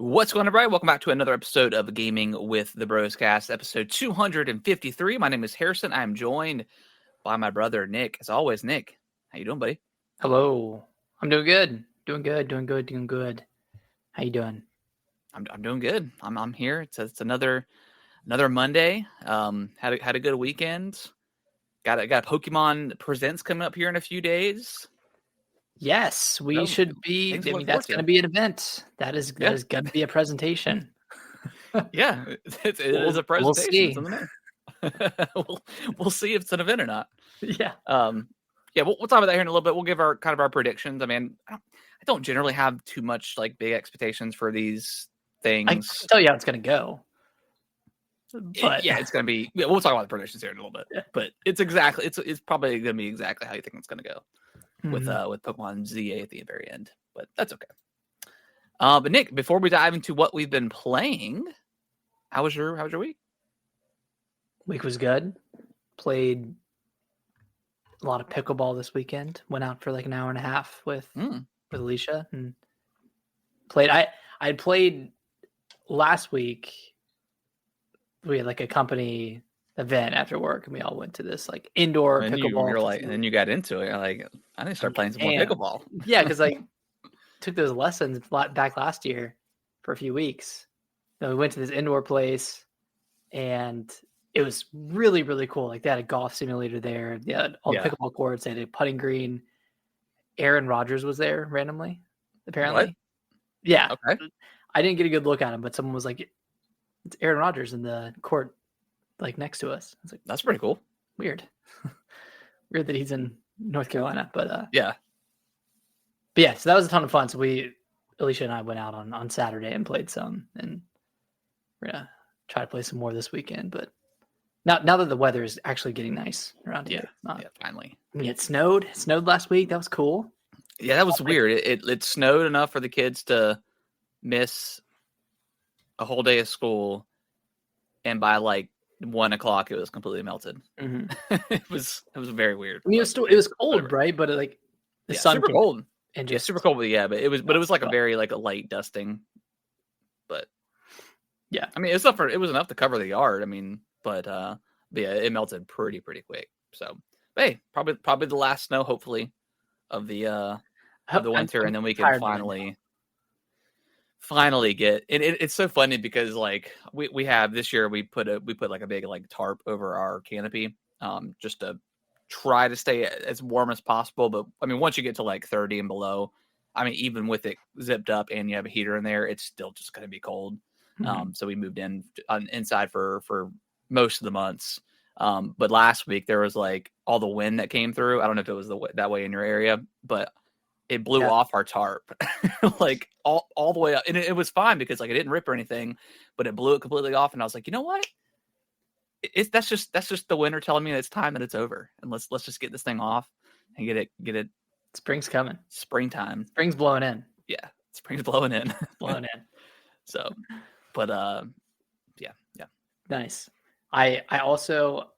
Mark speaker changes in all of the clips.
Speaker 1: What's going on, everybody? Welcome back to another episode of Gaming with the Bros Cast, episode 253. My name is Harrison. I'm joined by my brother, Nick. As always, Nick, how you doing, buddy?
Speaker 2: Hello. I'm doing good. Doing good. How you doing?
Speaker 1: I'm doing good. I'm here. It's another Monday. Had a good weekend. Got Pokemon Presents coming up here in a few days.
Speaker 2: Yes, we should be.
Speaker 1: Things to look
Speaker 2: That's
Speaker 1: forward
Speaker 2: going to be an event. That is going to be a presentation.
Speaker 1: Yeah, it is a presentation.
Speaker 2: We'll see.
Speaker 1: It's in the name. We'll see if it's an event or not.
Speaker 2: Yeah.
Speaker 1: Yeah, we'll talk about that here in a little bit. We'll give our predictions. I mean, I don't generally have too much like big expectations for these things.
Speaker 2: I can tell you how it's going to go. But
Speaker 1: Yeah, it's going to be. Yeah, we'll talk about the predictions here in a little bit. But it's probably going to be exactly how you think it's going to go with Pokemon ZA at the very end. But that's okay. But Nick, before we dive into what we've been playing, how was your week?
Speaker 2: Week was good. Played a lot of pickleball this weekend. Went out for like an hour and a half with Alicia and played. I played last week. We had like a company event after work, and we all went to this like indoor pickleball.
Speaker 1: And then you got into it. You're like, I need to start playing some more pickleball.
Speaker 2: Yeah, because I took those lessons back last year for a few weeks. So we went to this indoor place, and it was really, really cool. Like they had a golf simulator there. They had all the pickleball courts. They had a putting green. Aaron Rodgers was there randomly, apparently.
Speaker 1: What?
Speaker 2: Yeah.
Speaker 1: Okay.
Speaker 2: I didn't get a good look at him, but someone was like, it's Aaron Rodgers in the court like next to us. I was like,
Speaker 1: that's pretty cool.
Speaker 2: Weird. Weird that he's in North Carolina, but
Speaker 1: yeah.
Speaker 2: But yeah, so that was a ton of fun. So Alicia and I went out on Saturday and played some, and we're gonna try to play some more this weekend. But now that the weather is actually getting nice around here.
Speaker 1: Finally.
Speaker 2: I mean, it snowed. It snowed last week. That was cool.
Speaker 1: Yeah, that was weird. It snowed enough for the kids to miss a whole day of school, and by like 1 o'clock, it was completely melted.
Speaker 2: Mm-hmm.
Speaker 1: It was very weird.
Speaker 2: I mean, it was cold, right? But the sun
Speaker 1: super cold
Speaker 2: and
Speaker 1: just super cold. But it was like a very like a light dusting. But
Speaker 2: yeah,
Speaker 1: I mean, it was enough to cover the yard. I mean, but yeah, it melted pretty quick. So, hey, probably the last snow, hopefully, of the winter, and then we can finally get it's so funny because like we have this year we put like a big like tarp over our canopy just to try to stay as warm as possible. But I mean, once you get to like 30 and below, I mean, even with it zipped up and you have a heater in there, it's still just going to be cold. So we moved inside for most of the months. But last week there was like all the wind that came through. I don't know if it was that way in your area, but it blew off our tarp like all the way up. And it was fine because like it didn't rip or anything, but it blew it completely off. And I was like, you know what? That's just the winter telling me it's time that it's over. And let's just get this thing off and get it.
Speaker 2: Spring's coming.
Speaker 1: Springtime.
Speaker 2: Spring's blowing in.
Speaker 1: Yeah. Spring's blowing in. So, but yeah.
Speaker 2: Nice. I also,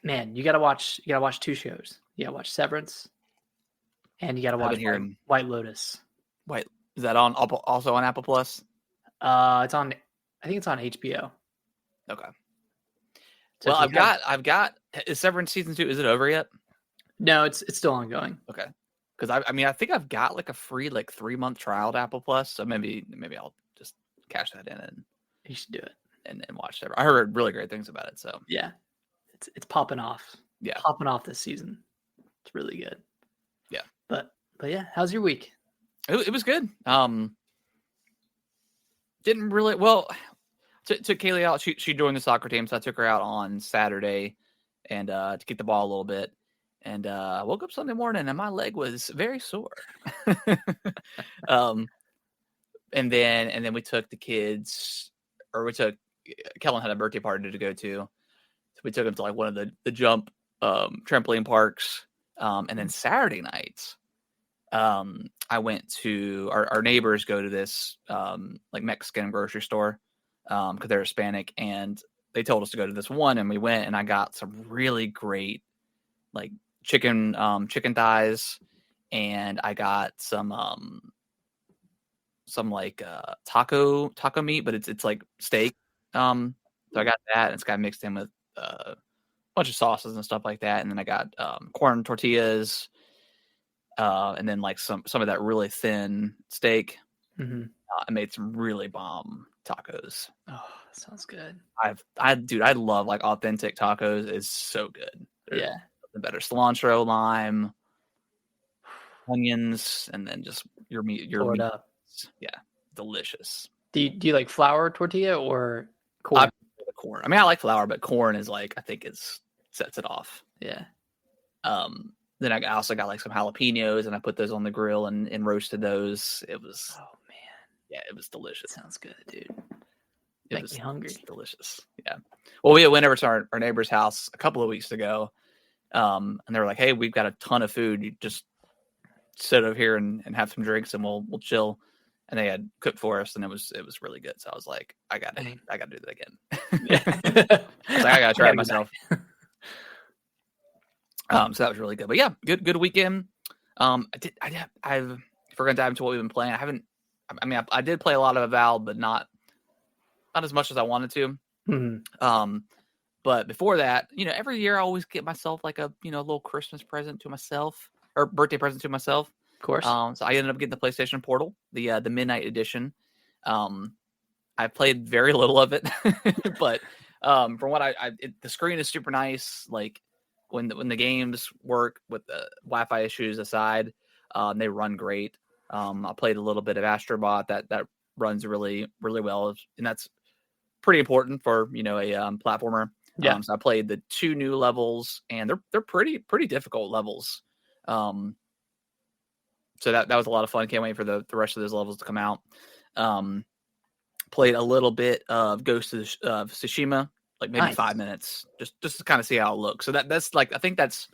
Speaker 2: man, you gotta watch 2 shows. You gotta watch Severance. And you got to watch White Lotus.
Speaker 1: Is that also on Apple Plus?
Speaker 2: It's on. I think it's on HBO.
Speaker 1: Okay. So well, I've got. Is Severance season 2? Is it over yet?
Speaker 2: No, it's still ongoing.
Speaker 1: Okay. Because I mean, I think I've got like a free like 3-month trial to Apple Plus, so maybe I'll just cash that in and
Speaker 2: you should do it
Speaker 1: and watch Severance. I heard really great things about it. So
Speaker 2: yeah, it's popping off.
Speaker 1: Yeah,
Speaker 2: popping off this season. It's really good.
Speaker 1: Yeah.
Speaker 2: But yeah, how's your week?
Speaker 1: It was good. Didn't really took Kaylee out. She joined the soccer team, so I took her out on Saturday and to kick the ball a little bit. And I woke up Sunday morning and my leg was very sore. And then we took the kids, Kellen had a birthday party to go to, so we took him to like one of the jump trampoline parks. And then Saturday nights, I went to our neighbors go to this like Mexican grocery store because they're Hispanic, and they told us to go to this one, and we went, and I got some really great like chicken thighs, and I got some some like taco meat, but it's like steak. So I got that, and it's got mixed in with a bunch of sauces and stuff like that. And then I got corn tortillas, and then like some of that really thin steak. I made some really bomb tacos.
Speaker 2: Oh, that sounds good.
Speaker 1: I love like authentic tacos. It's so good. There's nothing better. Cilantro, lime, onions, and then just your meat.
Speaker 2: Pour it up.
Speaker 1: Yeah, delicious.
Speaker 2: Do you like flour tortilla or corn?
Speaker 1: Corn. I mean, I like flour, but corn is like I think sets it off.
Speaker 2: Yeah.
Speaker 1: Then I also got like some jalapenos, and I put those on the grill and roasted those. It was it was delicious.
Speaker 2: Sounds good, dude. Makes me hungry.
Speaker 1: Delicious. Yeah. Well, we went over to our neighbor's house a couple of weeks ago, and they were like, "Hey, we've got a ton of food. You just sit over here and have some drinks, and we'll chill." And they had cooked for us, and it was really good. So I was like, I gotta do that again. I gotta try it myself. So that was really good. But yeah, good weekend. If we're gonna dive into what we've been playing, I did play a lot of Avowed, but not as much as I wanted to. But before that, every year I always get myself like a little Christmas present to myself or birthday present to myself.
Speaker 2: Of course.
Speaker 1: So I ended up getting the PlayStation Portal, the Midnight Edition. I played very little of it, but from what the screen is super nice. Like when the games work with the Wi-Fi issues aside, they run great. I played a little bit of Astrobot that runs really, really well, and that's pretty important for a platformer.
Speaker 2: Yeah.
Speaker 1: So I played the 2 new levels, and they're pretty difficult levels. So that was a lot of fun. Can't wait for the rest of those levels to come out. Played a little bit of Ghost of Tsushima, like maybe 5 minutes, just to kind of see how it looks. So that's like, I think that's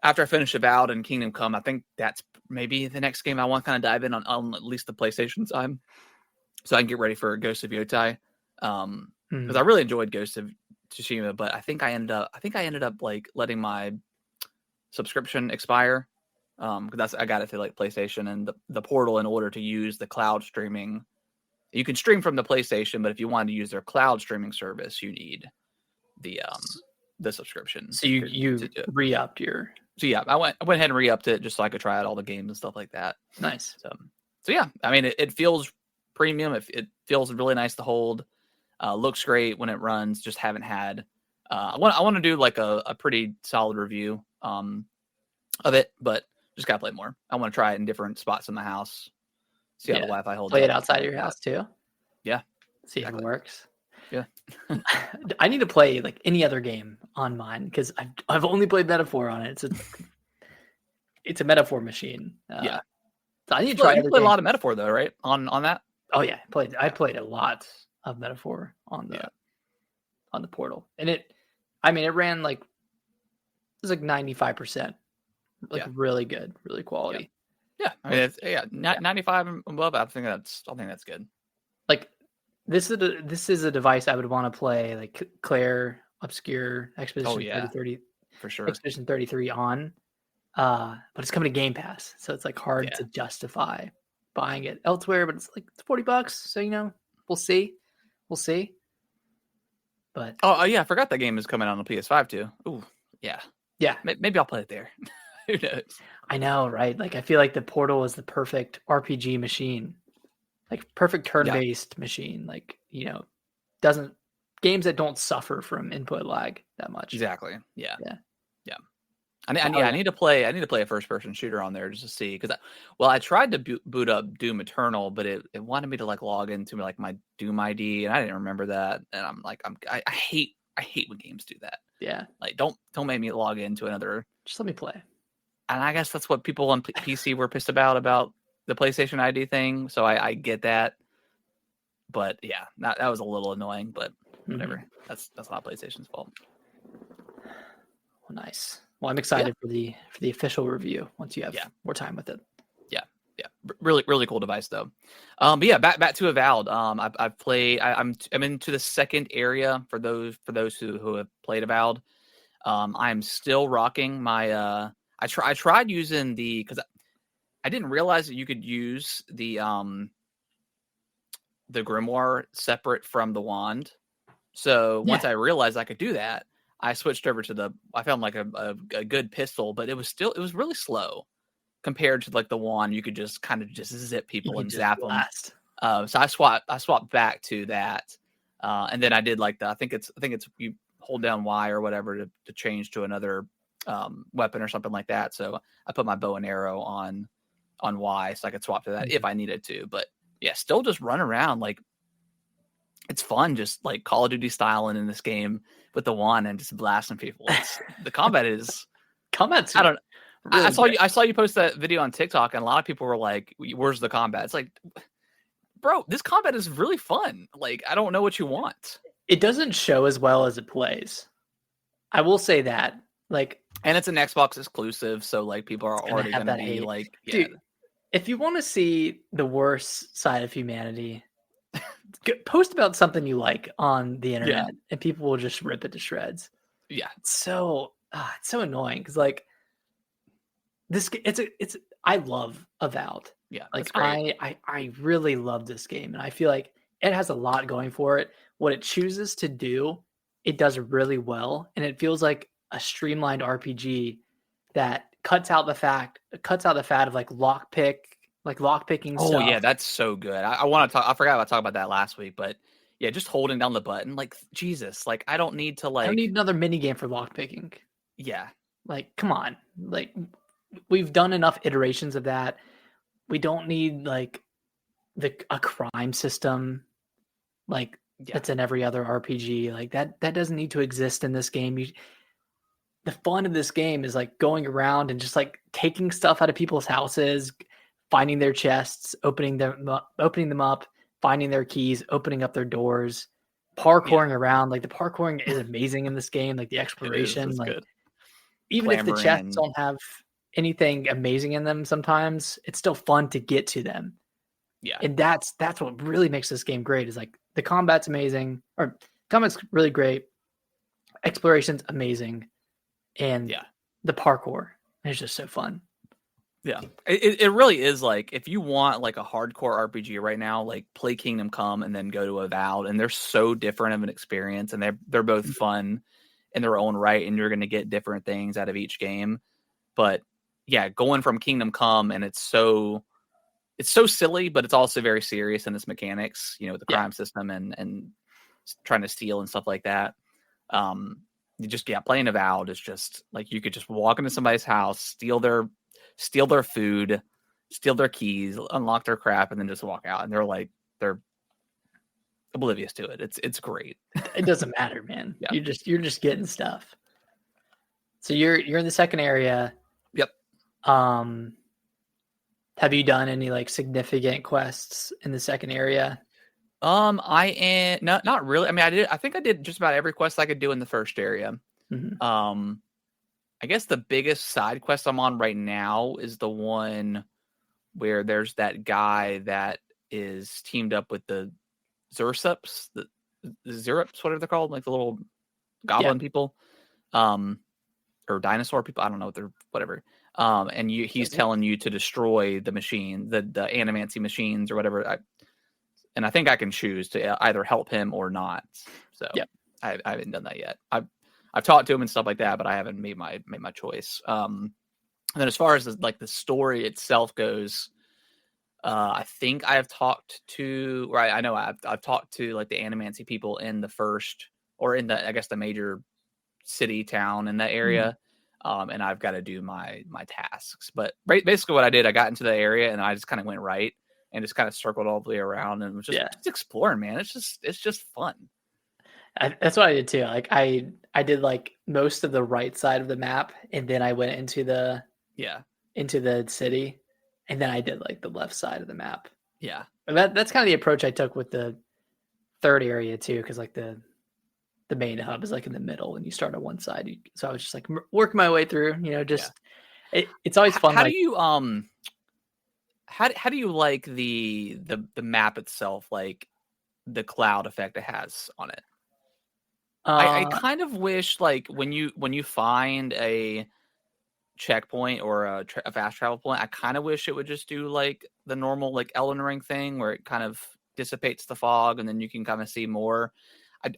Speaker 1: after I finish Avowed and Kingdom Come. I think that's maybe the next game I want to kind of dive in on at least the PlayStation side, so I can get ready for Ghost of Yotai. Because I really enjoyed Ghost of Tsushima, but I think I ended up like letting my subscription expire. Because I got it through like PlayStation and the Portal. In order to use the cloud streaming, you can stream from the PlayStation, but if you wanted to use their cloud streaming service, you need the subscription.
Speaker 2: So you re-upped your.
Speaker 1: So yeah, I went ahead and re-upped it just so I could try out all the games and stuff like that.
Speaker 2: Nice.
Speaker 1: So yeah, I mean it feels premium. It feels really nice to hold. Looks great when it runs. Just haven't had. I want to do like a pretty solid review of it, but just gotta play more. I want to try it in different spots in the house. See how the Wi-Fi holds.
Speaker 2: Play it outside of your house too.
Speaker 1: Yeah.
Speaker 2: See if it works.
Speaker 1: Yeah.
Speaker 2: I need to play like any other game on mine because I've only played Metaphor on it. It's a Metaphor machine.
Speaker 1: Yeah.
Speaker 2: So I need to try.
Speaker 1: You play a lot of Metaphor though, right? On that.
Speaker 2: Oh yeah, I played a lot of Metaphor on the Portal, and it ran like it was like 95%. Like really good, really quality.
Speaker 1: Yeah. I mean, it's 95 and above. I think that's good.
Speaker 2: Like this is a device I would want to play like Claire Obscure Expedition 3030
Speaker 1: for sure.
Speaker 2: Expedition 33 on, but it's coming to Game Pass, so it's like hard to justify buying it elsewhere. But it's like it's $40, so we'll see. But
Speaker 1: I forgot that game is coming on the PS5 too. Ooh, yeah. Maybe I'll play it there. Who knows?
Speaker 2: I know, right? Like I feel like the Portal is the perfect RPG machine, like perfect turn-based machine. Like doesn't games that don't suffer from input lag that much.
Speaker 1: Exactly. Yeah. I need to play a first-person shooter on there just to see because I tried to boot up Doom Eternal, but it wanted me to like log into like my Doom ID, and I didn't remember that, and I'm like I hate when games do that.
Speaker 2: Yeah.
Speaker 1: Like don't make me log into another.
Speaker 2: Just let me play.
Speaker 1: And I guess that's what people on PC were pissed about the PlayStation ID thing. So I get that. But yeah, that was a little annoying, but whatever. That's not PlayStation's fault.
Speaker 2: Well, nice. Well, I'm excited for the official review once you have more time with it. Yeah.
Speaker 1: Really, really cool device though. But yeah, back to Avowed. I've played. I'm into the second area for those who have played Avowed. I'm still rocking my. I tried using because I didn't realize that you could use the grimoire separate from the wand. So once I realized I could do that, I switched over to I found like a good pistol, but it was really slow compared to like the wand. You could just kind of just zip people and zap them. So I swapped back to that, and then I did like I think it's you hold down Y or whatever to change to another weapon or something like that. So I put my bow and arrow on Y, so I could swap to that if I needed to. But yeah, still just run around like it's fun, just like Call of Duty styling in this game with the wand and just blasting people. The combat's I don't. Really I saw you post that video on TikTok, and a lot of people were like, "Where's the combat?" It's like, bro, this combat is really fun. Like, I don't know what you want.
Speaker 2: It doesn't show as well as it plays. I will say that. Like,
Speaker 1: and it's an Xbox exclusive, so like people are already going to be hate. Like, yeah.
Speaker 2: Dude, if you want to see the worst side of humanity, post about something you like on the internet, and people will just rip it to shreds.
Speaker 1: Yeah,
Speaker 2: it's so annoying because like this, I love Avowed.
Speaker 1: Yeah,
Speaker 2: like I really love this game, and I feel like it has a lot going for it. What it chooses to do, it does really well, and it feels like a streamlined RPG that cuts out the fat of like lockpicking
Speaker 1: stuff.
Speaker 2: Oh
Speaker 1: yeah, that's so good. I want to talk. I forgot about talking about that last week, but yeah, just holding down the button, like Jesus, like I don't need to I
Speaker 2: don't need another mini game for lockpicking.
Speaker 1: Yeah,
Speaker 2: like come on, like we've done enough iterations of that. We don't need like a crime system like that's in every other RPG. Like that doesn't need to exist in this game. The fun of this game is like going around and just like taking stuff out of people's houses, finding their chests, opening them up, finding their keys, opening up their doors, parkouring around. Like the parkouring is amazing in this game. Like the exploration, like good. Even if the chests don't have anything amazing in them, sometimes it's still fun to get to them.
Speaker 1: Yeah,
Speaker 2: and that's what really makes this game great. Is like the combat's amazing, or combat's really great, exploration's amazing, and the parkour is just so fun.
Speaker 1: Yeah, it really is. Like if you want like a hardcore RPG right now, like play Kingdom Come and then go to Avowed, and they're so different of an experience, and they're both fun in their own right, and you're going to get different things out of each game. But yeah, going from Kingdom Come, and it's so silly, but it's also very serious in its mechanics, you know, the crime system and trying to steal and stuff like that. Playing Avowed is just like you could just walk into somebody's house, steal their food, steal their keys, unlock their crap, and then just walk out. And they're oblivious to it. It's great.
Speaker 2: It doesn't matter, man. Yeah. You're just getting stuff. So you're in the second area.
Speaker 1: Yep.
Speaker 2: Have you done any like significant quests in the second area?
Speaker 1: I am not really. I mean, I think I did just about every quest I could do in the first area.
Speaker 2: Mm-hmm.
Speaker 1: I guess the biggest side quest I'm on right now is the one where there's that guy that is teamed up with the Zursups, the Zirups, whatever they're called, like the little goblin people, or dinosaur people. I don't know what they're, whatever. And he's telling you to destroy the machine, the animancy machines or whatever. And I think I can choose to either help him or not. So I haven't done that yet. I've talked to him and stuff like that, but I haven't made my choice. And then as far as the story itself goes, I think I have talked to, or I know I've talked to like the animancy people in the first, or in the, I guess the major city town in that area. And I've got to do my tasks. But basically what I did, I got into the area and I just kind of went right and just kind of circled all the way around and was just exploring, man. It's just fun.
Speaker 2: That's what I did too. Like I did like most of the right side of the map, and then I went into the city, and then I did like the left side of the map.
Speaker 1: Yeah,
Speaker 2: and that's kind of the approach I took with the third area too, because like the main hub is like in the middle, and you start on one side. So I was just like working my way through. You know, just it's always fun.
Speaker 1: How do you how do you like the map itself, like the cloud effect it has on it? I kind of wish like when you find a checkpoint or a fast travel point. I kind of wish it would just do like the normal like Elden Ring thing where it kind of dissipates the fog and then you can kind of see more.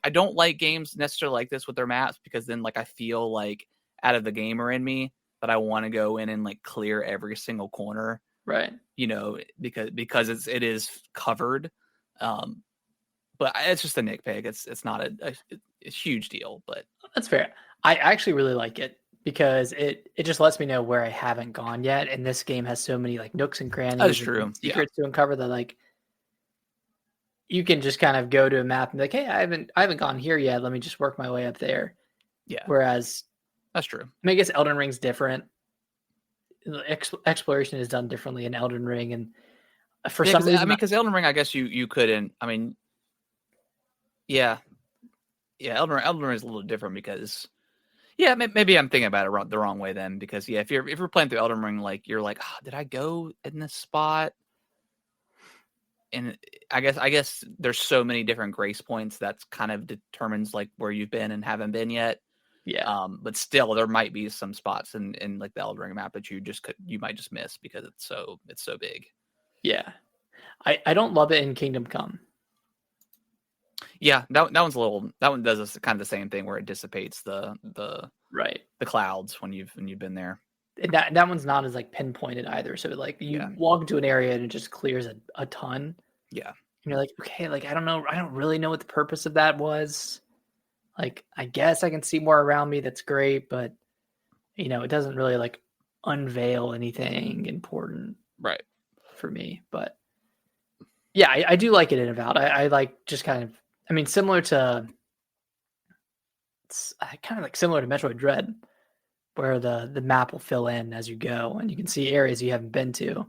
Speaker 1: I don't like games necessarily like this with their maps because then like I feel like out of the gamer in me that I want to go in and like clear every single corner,
Speaker 2: right?
Speaker 1: You know, because it is covered. But it's just a nitpick. It's not a huge deal, but
Speaker 2: that's fair. I actually really like it because it just lets me know where I haven't gone yet, and this game has so many like nooks and crannies,
Speaker 1: that's true.
Speaker 2: And secrets to uncover that like you can just kind of go to a map and be like, hey, I haven't gone here yet. Let me just work my way up there.
Speaker 1: Yeah.
Speaker 2: Whereas
Speaker 1: that's true.
Speaker 2: I mean, I guess Elden Ring's different. Exploration is done differently in Elden Ring, and for some reason,
Speaker 1: I mean, because Elden Ring, I guess you couldn't. I mean, yeah, Elden Ring is a little different because, yeah, maybe I'm thinking about it the wrong way then. Because yeah, if you're playing through Elden Ring, like you're like, oh, did I go in this spot? And I guess there's so many different grace points that's kind of determines like where you've been and haven't been yet.
Speaker 2: Yeah.
Speaker 1: But still, there might be some spots in like the Elden Ring map that you might just miss because it's so big.
Speaker 2: Yeah, I don't love it in Kingdom Come.
Speaker 1: Yeah, that one does kind of the same thing where it dissipates the
Speaker 2: right
Speaker 1: the clouds when you've been there.
Speaker 2: And that one's not as like pinpointed either. So like you walk into an area and it just clears a ton.
Speaker 1: Yeah,
Speaker 2: and you're like, okay, like I don't really know what the purpose of that was. Like I guess I can see more around me. That's great, but it doesn't really like unveil anything important,
Speaker 1: right,
Speaker 2: for me. But yeah, I do like it in Avowed. I like just kind of. I mean, similar to. It's kind of like similar to Metroid Dread, where the map will fill in as you go, and you can see areas you haven't been to.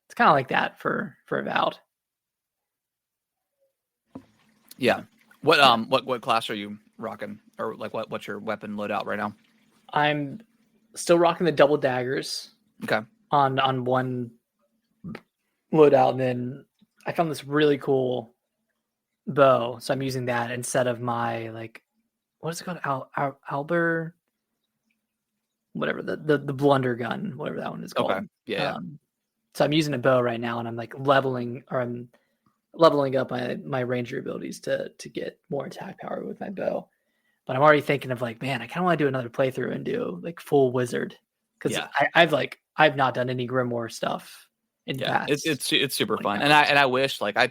Speaker 2: It's kind of like that for Avowed.
Speaker 1: Yeah. What class are you rocking, or like what's your weapon loadout right now?
Speaker 2: I'm still rocking the double daggers.
Speaker 1: Okay.
Speaker 2: On one loadout, and then I found this really cool bow, so I'm using that instead of my like, what is it called? Albert, whatever the blunder gun, whatever that one is called.
Speaker 1: Okay. Yeah.
Speaker 2: So I'm using a bow right now, and I'm like leveling up my ranger abilities to get more attack power with my bow. But I'm already thinking of like, man, I kind of want to do another playthrough and do like full wizard because I've not done any grimoire stuff in the past.
Speaker 1: It's super fun, and I wish like I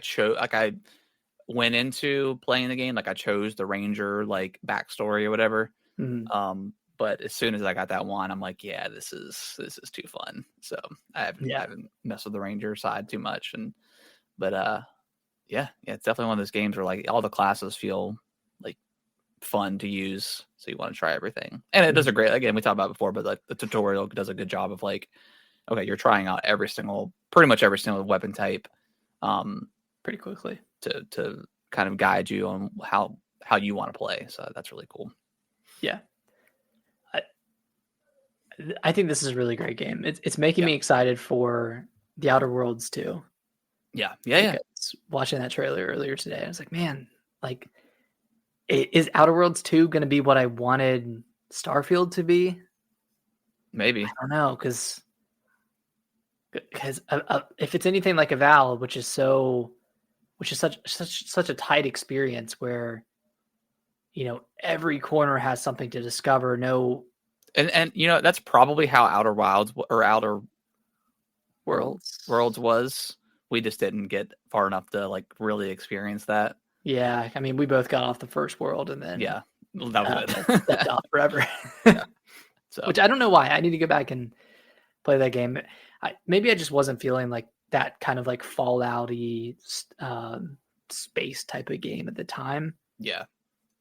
Speaker 1: went into playing the game like I chose the ranger like backstory or whatever.
Speaker 2: Mm-hmm.
Speaker 1: But as soon as I got that one, I'm like, yeah, this is too fun. So I haven't messed with the ranger side too much, but yeah, it's definitely one of those games where like all the classes feel like fun to use, so you want to try everything, and it does a great. Again, we talked about it before, but like the tutorial does a good job of like, okay, you're trying out pretty much every single weapon type,
Speaker 2: pretty quickly
Speaker 1: to kind of guide you on how you want to play. So that's really cool.
Speaker 2: Yeah. I think this is a really great game. It's making me excited for the Outer Worlds too.
Speaker 1: Yeah.
Speaker 2: Watching that trailer earlier today, I was like, man, like, is Outer Worlds 2 going to be what I wanted Starfield to be?
Speaker 1: Maybe.
Speaker 2: I don't know, because if it's anything like Avowed, which is such a tight experience where every corner has something to discover. No.
Speaker 1: And that's probably how Outer Worlds was. We just didn't get far enough to like really experience that.
Speaker 2: Yeah, I mean, we both got off the first world and then
Speaker 1: that was it.
Speaker 2: Stepped off forever.
Speaker 1: So,
Speaker 2: which I don't know why. I need to go back and play that game. Maybe I just wasn't feeling like that kind of like Fallout-y space type of game at the time.
Speaker 1: Yeah,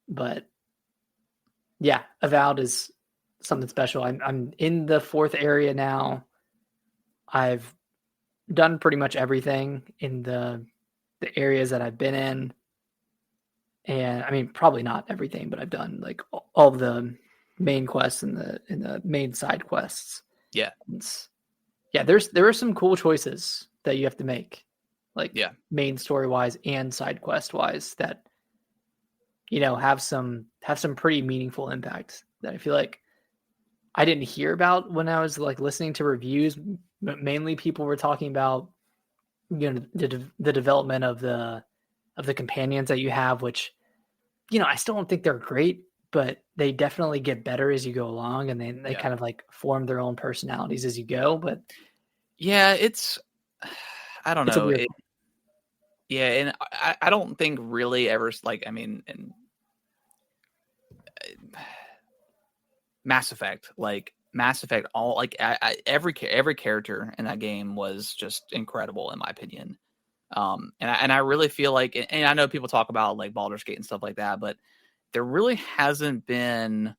Speaker 2: but yeah, Avowed is something special. I'm in the 4th area now. I've done pretty much everything in the areas that I've been in. And I mean, probably not everything, but I've done like all of the main quests and the main side quests.
Speaker 1: Yeah.
Speaker 2: There are some cool choices that you have to make, like main story wise and side quest wise, that have some pretty meaningful impact that I feel like I didn't hear about when I was like listening to reviews. Mainly, people were talking about the development of the companions that you have, which I still don't think they're great, but they definitely get better as you go along, and they kind of like form their own personalities as you go. But
Speaker 1: yeah, it's I don't
Speaker 2: it's a
Speaker 1: know.
Speaker 2: weird.
Speaker 1: Yeah, and I don't think really ever like I mean, and Mass Effect, all like every character in that game was just incredible in my opinion. And I really feel like, and I know people talk about like Baldur's Gate and stuff like that, but there really hasn't been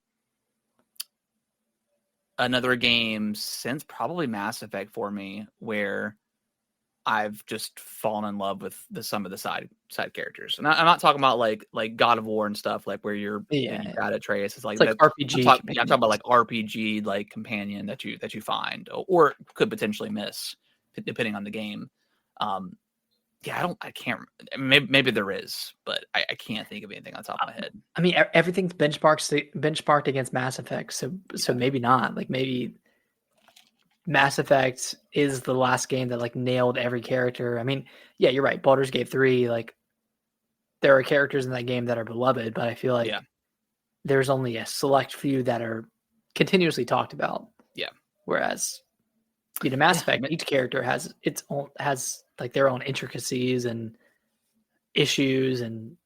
Speaker 1: another game since probably Mass Effect for me where I've just fallen in love with some of the side characters. And I'm not talking about like God of War and stuff like where you've got Atreus. It's like
Speaker 2: It's like
Speaker 1: that.
Speaker 2: RPG.
Speaker 1: I'm talking about like RPG like companion that you find or could potentially miss depending on the game. Yeah, I can't. Maybe there is, but I can't think of anything on top of my head.
Speaker 2: I mean, everything's benchmarked against Mass Effect, so maybe not. Like maybe Mass Effect is the last game that like nailed every character. I mean, yeah, you're right. Baldur's Gate 3, like there are characters in that game that are beloved, but I feel like there's only a select few that are continuously talked about.
Speaker 1: Yeah.
Speaker 2: Whereas, Mass Effect, each character has like their own intricacies and issues and,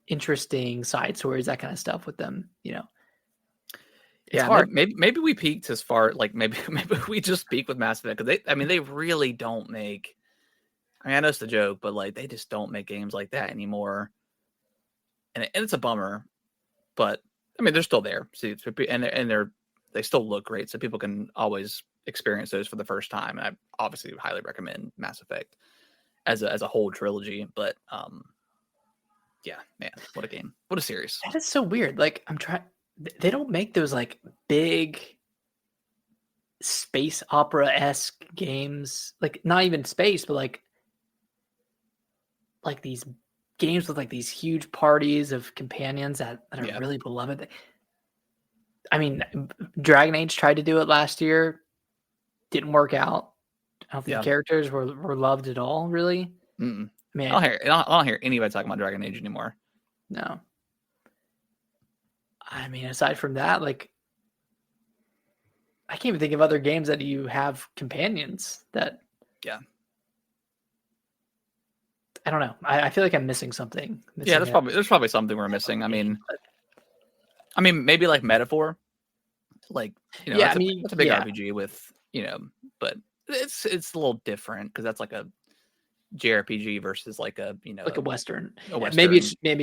Speaker 2: interesting side stories, that kind of stuff with them, It's hard.
Speaker 1: Maybe we peaked as far like maybe we just peaked with Mass Effect because they really don't make. I mean, I know it's a joke, but like they just don't make games like that anymore, and it's a bummer. But I mean, they're still there, and they still look great, so people can always experience those for the first time. And I obviously highly recommend Mass Effect as a whole trilogy. But yeah, man, what a game, what a series.
Speaker 2: That is so weird. Like I'm trying. They don't make those like big space opera-esque games, like not even space, but like these games with like these huge parties of companions that are really beloved. I mean, Dragon Age tried to do it last year, didn't work out. I don't think the characters were loved at all, really.
Speaker 1: Mm-mm.
Speaker 2: I mean,
Speaker 1: I don't hear anybody talking about Dragon Age anymore.
Speaker 2: No. I mean, aside from that, like I can't even think of other games that you have companions that.
Speaker 1: Yeah.
Speaker 2: I don't know. I feel like I'm missing something.
Speaker 1: There's probably something we're missing. I mean, maybe like Metaphor, like that's a big RPG with but it's a little different because that's like a JRPG versus like a
Speaker 2: like a Western.
Speaker 1: Western.
Speaker 2: Maybe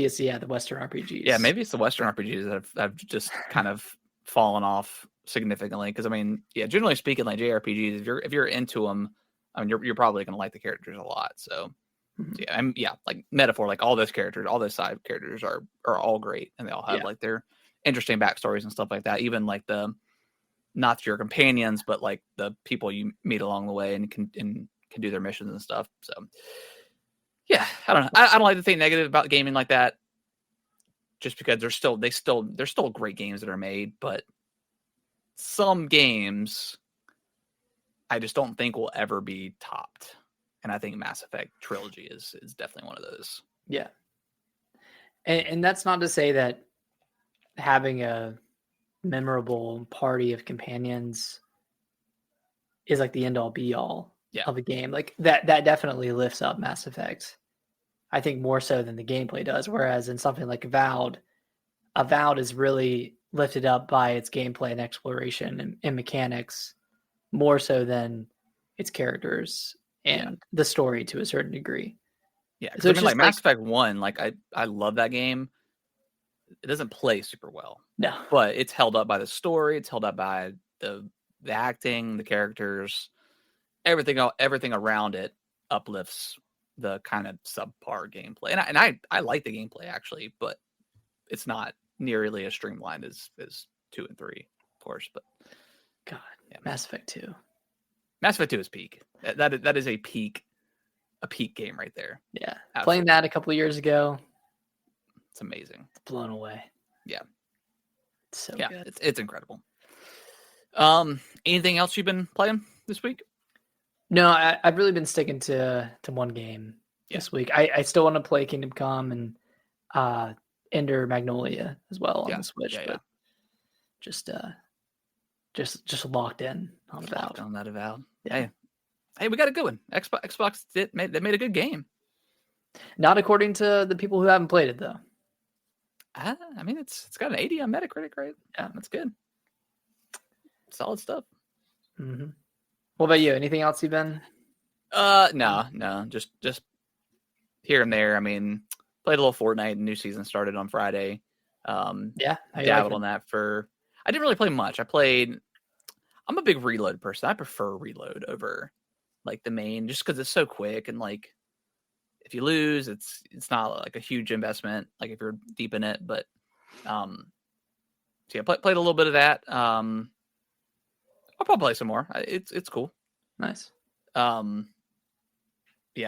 Speaker 2: it's the Western RPGs.
Speaker 1: Yeah, maybe it's the Western RPGs that have just kind of fallen off significantly because I mean, generally speaking, like JRPGs, if you're into them, I mean, you're probably gonna like the characters a lot. So. Like Metaphor, like all those characters, all those side characters are all great, and they all have like their interesting backstories and stuff like that. Even like the not your companions, but like the people you meet along the way and can do their missions and stuff. So yeah, I don't know. I don't like to think negative about gaming like that, just because there's still great games that are made, but some games I just don't think will ever be topped. And I think Mass Effect trilogy is definitely one of those.
Speaker 2: Yeah. And that's not to say that having a memorable party of companions is like the end all be all of a game. Like that definitely lifts up Mass Effect. I think more so than the gameplay does. Whereas in something like Avowed is really lifted up by its gameplay and exploration and mechanics more so than its characters and the story to a certain degree.
Speaker 1: Yeah, because so I mean, like Mass Effect 1, like I love that game. It doesn't play super well.
Speaker 2: No.
Speaker 1: But it's held up by the story, it's held up by the acting, the characters, everything around it uplifts the kind of subpar gameplay. And I like the gameplay actually, but it's not nearly as streamlined as 2 and 3, of course. But
Speaker 2: God, Mass Effect 2.
Speaker 1: Mass Effect 2 is peak. That is a peak game right there.
Speaker 2: Yeah. Absolutely. Playing that a couple of years ago.
Speaker 1: It's amazing.
Speaker 2: Blown away.
Speaker 1: Yeah.
Speaker 2: It's so good.
Speaker 1: It's incredible. Anything else you've been playing this week?
Speaker 2: No, I've really been sticking to one game this week. I still want to play Kingdom Come and Ender Magnolia as well on the Switch, but just locked in on Avowed.
Speaker 1: Locked on that Avowed. Yeah. Hey, we got a good one. Xbox they made a good game.
Speaker 2: Not according to the people who haven't played it though.
Speaker 1: I mean, it's got an 80 on Metacritic, right? Yeah, that's good. Solid stuff.
Speaker 2: Mm-hmm. What about you? Anything else you've been?
Speaker 1: No, just here and there. I mean, played a little Fortnite. New season started on Friday. Dabbled on that for. I didn't really play much. I'm a big reload person. I prefer reload over like the main, just because it's so quick and like if you lose, it's not like a huge investment. Like if you're deep in it, but so yeah, played a little bit of that. I'll probably play some more. It's cool.
Speaker 2: Nice.
Speaker 1: Yeah.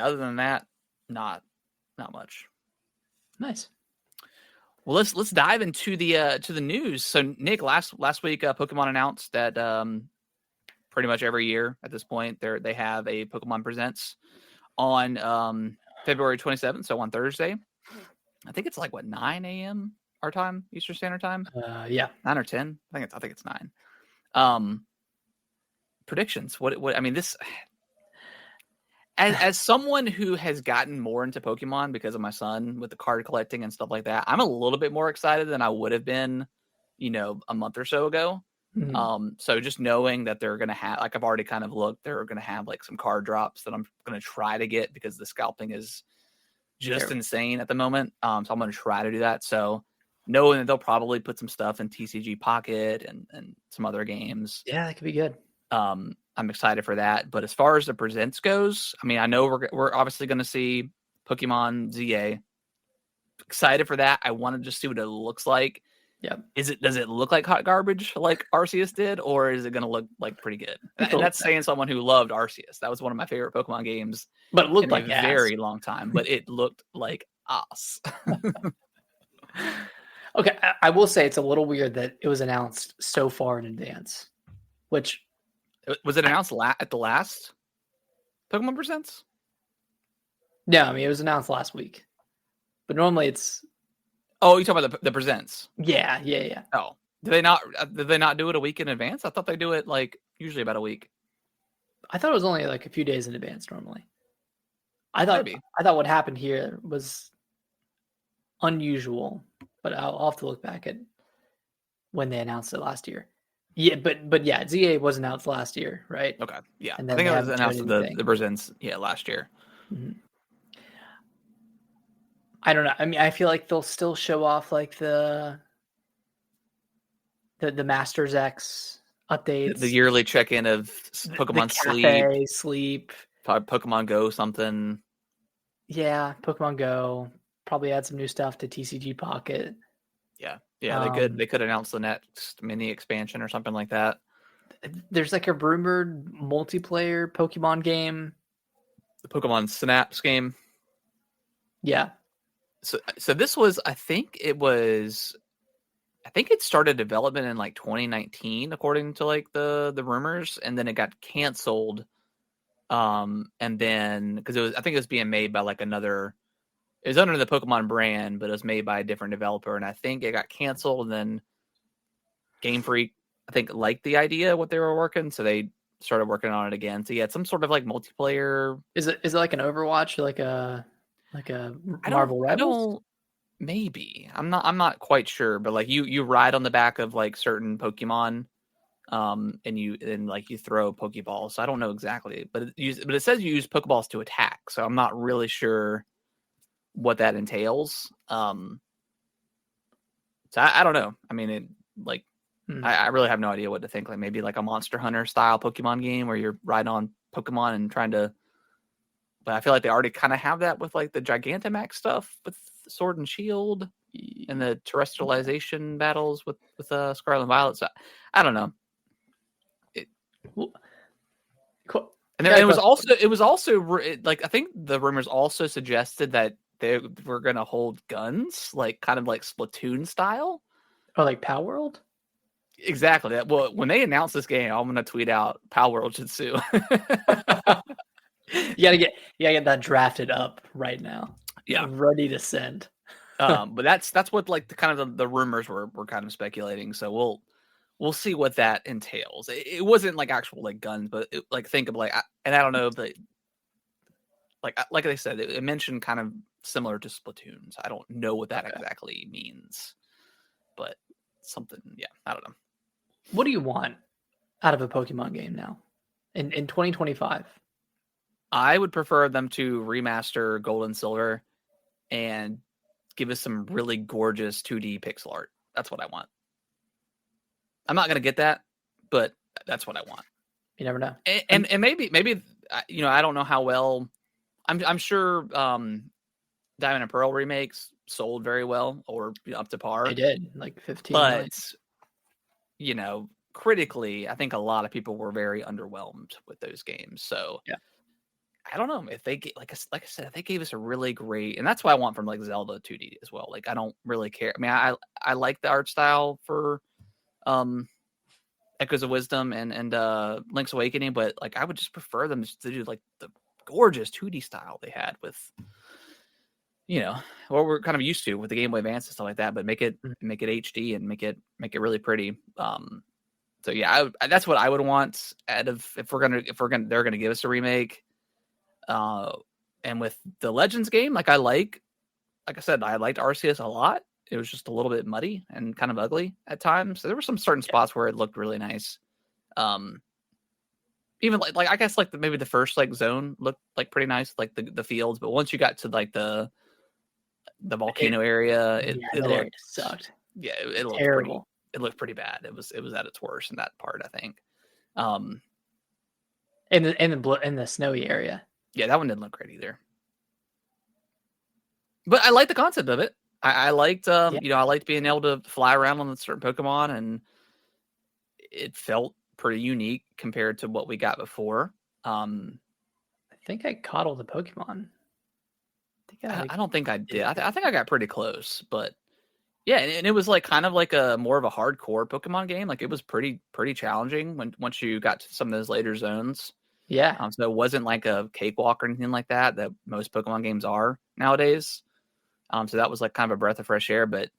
Speaker 1: Other than that, not much.
Speaker 2: Nice.
Speaker 1: Well, let's dive into the news. So Nick, last week, Pokemon announced that pretty much every year at this point they have a Pokemon Presents on February 27th, so on Thursday. I think it's like 9 a.m. our time, Eastern Standard Time.
Speaker 2: Yeah,
Speaker 1: 9 or 10. I think it's 9. Predictions. What I mean, this as someone who has gotten more into Pokemon because of my son with the card collecting and stuff like that, I'm a little bit more excited than I would have been, a month or so ago.
Speaker 2: Mm-hmm.
Speaker 1: So just knowing that they're going to have, like I've already kind of looked, they're going to have like some card drops that I'm going to try to get because the scalping is just insane at the moment. So I'm going to try to do that. So knowing that they'll probably put some stuff in TCG Pocket and some other games.
Speaker 2: Yeah, that could be good.
Speaker 1: I'm excited for that. But as far as the Presents goes, I mean, I know we're obviously going to see Pokemon ZA. Excited for that. I want to just see what it looks like.
Speaker 2: Yeah.
Speaker 1: Does it look like hot garbage like Arceus did, or is it going to look like pretty good? And that's saying someone who loved Arceus. That was one of my favorite Pokemon games.
Speaker 2: But it looked like
Speaker 1: a very long time. But it looked like ass.
Speaker 2: Okay, I will say it's a little weird that it was announced so far in advance. Which
Speaker 1: was it announced at the last Pokemon Presents?
Speaker 2: No, I mean it was announced last week. But normally it's.
Speaker 1: Oh, you talking about the Presents?
Speaker 2: Yeah.
Speaker 1: Oh, did they not do it a week in advance? I thought they do it like usually about a week.
Speaker 2: I thought it was only like a few days in advance normally. I thought what happened here was unusual, but I'll have to look back at when they announced it last year. Yeah, but yeah, ZA was announced last year, right?
Speaker 1: Okay, yeah.
Speaker 2: And
Speaker 1: I think it was announced the Presents, last year.
Speaker 2: Mm-hmm. I don't know. I mean, I feel like they'll still show off like the Masters X updates,
Speaker 1: the yearly check-in of Pokemon
Speaker 2: Sleep,
Speaker 1: Pokemon Go something.
Speaker 2: Yeah, Pokemon Go. Probably add some new stuff to TCG Pocket.
Speaker 1: Yeah, they could announce the next mini expansion or something like that.
Speaker 2: There's like a rumored multiplayer Pokemon game.
Speaker 1: The Pokemon Synapse game.
Speaker 2: Yeah.
Speaker 1: So this was, I think it started development in like 2019, according to like the rumors, and then it got canceled. And then because I think it was being made by like another. It was under the Pokemon brand, but it was made by a different developer, and I think it got canceled. And then Game Freak, I think, liked the idea of what they were working, so they started working on it again. So yeah, it's some sort of like multiplayer.
Speaker 2: Is it like an Overwatch, or like a Marvel Rivals?
Speaker 1: Maybe I'm not quite sure, but like you ride on the back of like certain Pokemon, and you throw Pokeballs. So I don't know exactly, but it says you use Pokeballs to attack. So I'm not really sure what that entails. So I don't know. I mean, I really have no idea what to think. Like maybe like a Monster Hunter style Pokemon game where you're riding on Pokemon and trying to. But I feel like they already kind of have that with like the Gigantamax stuff with Sword and Shield and the terrestrialization battles with Scarlet and Violet. So I don't know. And it was also like I think the rumors also suggested that they were going to hold guns, like kind of like Splatoon style.
Speaker 2: Or like Power World?
Speaker 1: Exactly. Well, when they announce this game, I'm gonna tweet out Pal World should sue.
Speaker 2: You gotta get that drafted up right now.
Speaker 1: Yeah,
Speaker 2: ready to send.
Speaker 1: but that's what like the kind of the rumors were kind of speculating. So we'll see what that entails. It wasn't like actual like guns, but like think of like, and I don't know, but like I said, it mentioned kind of similar to Splatoons. I don't know what that exactly means, but something. Yeah, I don't know.
Speaker 2: What do you want out of a Pokemon game now in 2025?
Speaker 1: I would prefer them to remaster Gold and Silver and give us some really gorgeous 2D pixel art. That's what I want. I'm not gonna get that, but that's what I want.
Speaker 2: You never know.
Speaker 1: And maybe you know, I don't know how well. I'm sure Diamond and Pearl remakes sold very well or up to par.
Speaker 2: They did like 15.
Speaker 1: But
Speaker 2: million.
Speaker 1: You know, critically, I think a lot of people were very underwhelmed with those games. So
Speaker 2: yeah.
Speaker 1: I don't know if they get like I said, if they gave us a really great, and that's what I want from like Zelda 2D as well. Like I don't really care. I mean, I like the art style for Echoes of Wisdom and Link's Awakening, but like I would just prefer them to do like the gorgeous 2D style they had with, you know, what we're kind of used to with the Game Boy Advance and stuff like that. But make it HD and make it really pretty. So yeah, that's what I would want. Out of if they're gonna give us a remake. And with the Legends game, like I said, I liked Arceus a lot. It was just a little bit muddy and kind of ugly at times. So there were some certain spots where it looked really nice. Even like I guess like maybe the first like zone looked like pretty nice, like the fields. But once you got to like the volcano area, it looked,
Speaker 2: sucked.
Speaker 1: Yeah, it looked
Speaker 2: terrible.
Speaker 1: It looked pretty bad. It was at its worst in that part, I think.
Speaker 2: In the snowy area.
Speaker 1: Yeah, that one didn't look great either. But I like the concept of it. I liked, you know, I liked being able to fly around on a certain Pokemon, and it felt pretty unique compared to what we got before. I
Speaker 2: think I caught all the Pokemon.
Speaker 1: I don't think I did. I think I got pretty close, but yeah, and it was like kind of like a more of a hardcore Pokemon game. Like it was pretty challenging once you got to some of those later zones.
Speaker 2: Yeah.
Speaker 1: So it wasn't like a cakewalk or anything like that most Pokemon games are nowadays. So that was like kind of a breath of fresh air, but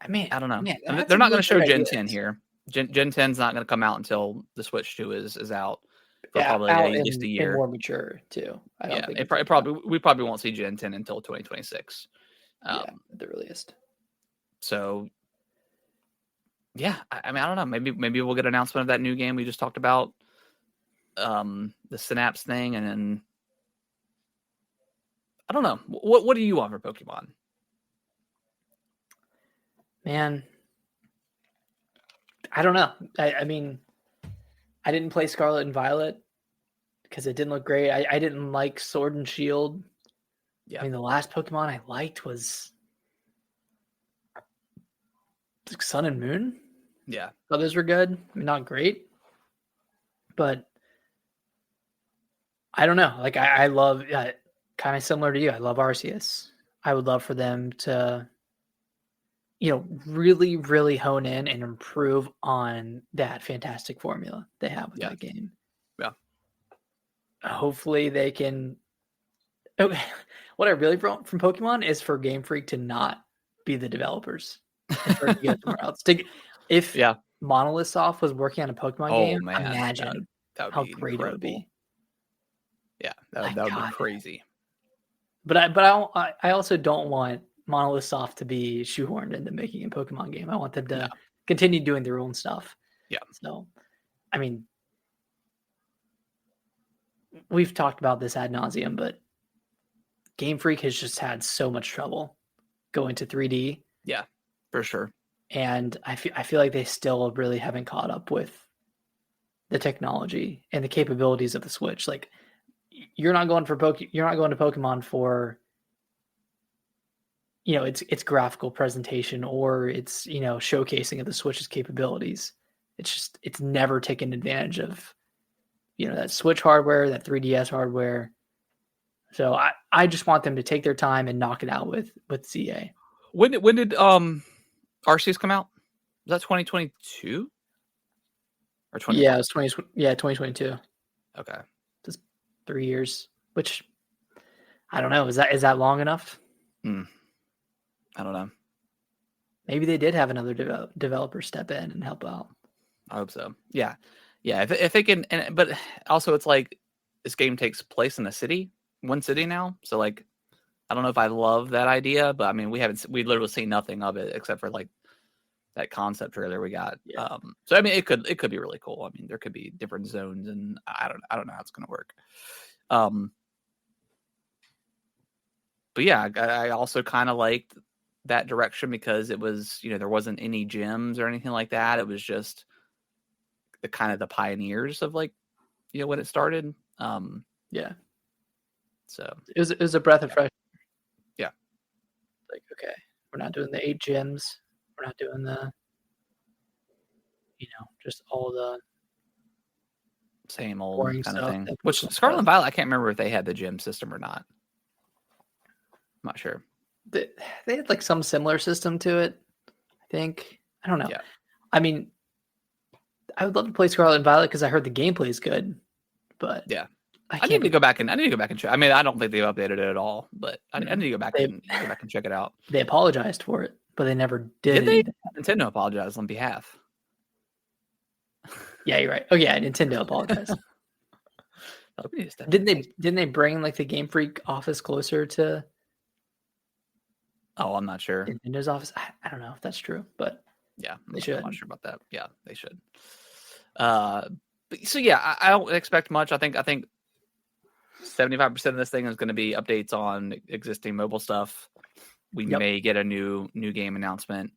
Speaker 2: I mean,
Speaker 1: I don't know. They're not going to show Gen 10 here. Gen 10's not going to come out until the Switch 2 is out for probably at least a year.
Speaker 2: More mature too. I don't think
Speaker 1: we probably won't see Gen 10 until 2026.
Speaker 2: At the earliest.
Speaker 1: So yeah, I mean, I don't know. Maybe we'll get an announcement of that new game we just talked about, the Synapse thing, and then I don't know. What do you want for Pokemon?
Speaker 2: Man, I don't know. I mean, I didn't play Scarlet and Violet because it didn't look great. I didn't like Sword and Shield. Yeah. I mean, the last Pokemon I liked was Sun and Moon.
Speaker 1: Yeah.
Speaker 2: Those were good. I mean, not great. But I don't know. Like, I love, kind of similar to you, I love Arceus. I would love for them to, you know, really, really hone in and improve on that fantastic formula they have with that game.
Speaker 1: Yeah.
Speaker 2: Hopefully they can. Okay. What I really want from Pokemon is for Game Freak to not be the developers. If Monolith Soft was working on a Pokemon game, man, imagine that would how great incredible. It would be.
Speaker 1: Yeah, that would be crazy.
Speaker 2: But I also don't want Monolith Soft to be shoehorned into making a Pokemon game. I want them to continue doing their own stuff.
Speaker 1: Yeah.
Speaker 2: So, I mean, we've talked about this ad nauseum, but Game Freak has just had so much trouble going to 3D.
Speaker 1: Yeah, for sure.
Speaker 2: And I feel like they still really haven't caught up with the technology and the capabilities of the Switch. Like, you're not going to Pokemon for, you know, its graphical presentation or its, you know, showcasing of the Switch's capabilities. It's never taken advantage of, you know, that Switch hardware, that 3DS hardware. So I just want them to take their time and knock it out with CA.
Speaker 1: When did Arceus come out? Was that 2022 or 20?
Speaker 2: Yeah, it was 2022.
Speaker 1: Okay,
Speaker 2: Just 3 years, which I don't know. Is that long enough?
Speaker 1: I don't know.
Speaker 2: Maybe they did have another developer step in and help out.
Speaker 1: I hope so. Yeah. If they can, but also it's like this game takes place in one city now. So like, I don't know if I love that idea, but I mean, we literally seen nothing of it except for like that concept trailer we got.
Speaker 2: Yeah.
Speaker 1: So I mean, it could be really cool. I mean, there could be different zones, and I don't know how it's gonna work. But yeah, I also kind of liked that direction because it was, there wasn't any gyms or anything like that. It was just the kind of the pioneers of like, when it started.
Speaker 2: Yeah.
Speaker 1: So
Speaker 2: it was a breath of fresh.
Speaker 1: Yeah.
Speaker 2: Like, okay, we're not doing the 8 gyms. We're not doing the, just all the
Speaker 1: same old
Speaker 2: boring
Speaker 1: kind of
Speaker 2: stuff.
Speaker 1: thing. Which Scarlet and Violet, I can't remember if they had the gym system or not. I'm not sure.
Speaker 2: They had like some similar system to it, I think. I don't know.
Speaker 1: Yeah.
Speaker 2: I mean, I would love to play Scarlet and Violet because I heard the gameplay is good, but
Speaker 1: yeah, I need to go back and check. I mean, I don't think they've updated it at all, but I need to go back and check it out.
Speaker 2: They apologized for it, but they never did.
Speaker 1: Did they? Nintendo apologized on behalf.
Speaker 2: Yeah, you're right. Oh yeah, Nintendo apologized. Didn't they bring like the Game Freak office closer to?
Speaker 1: Oh, I'm not sure.
Speaker 2: Nintendo's office. I don't know if that's true, but
Speaker 1: yeah,
Speaker 2: they should.
Speaker 1: I'm not sure about that. Yeah, they should. So yeah, I don't expect much. I think 75% of this thing is going to be updates on existing mobile stuff. We may get a new game announcement.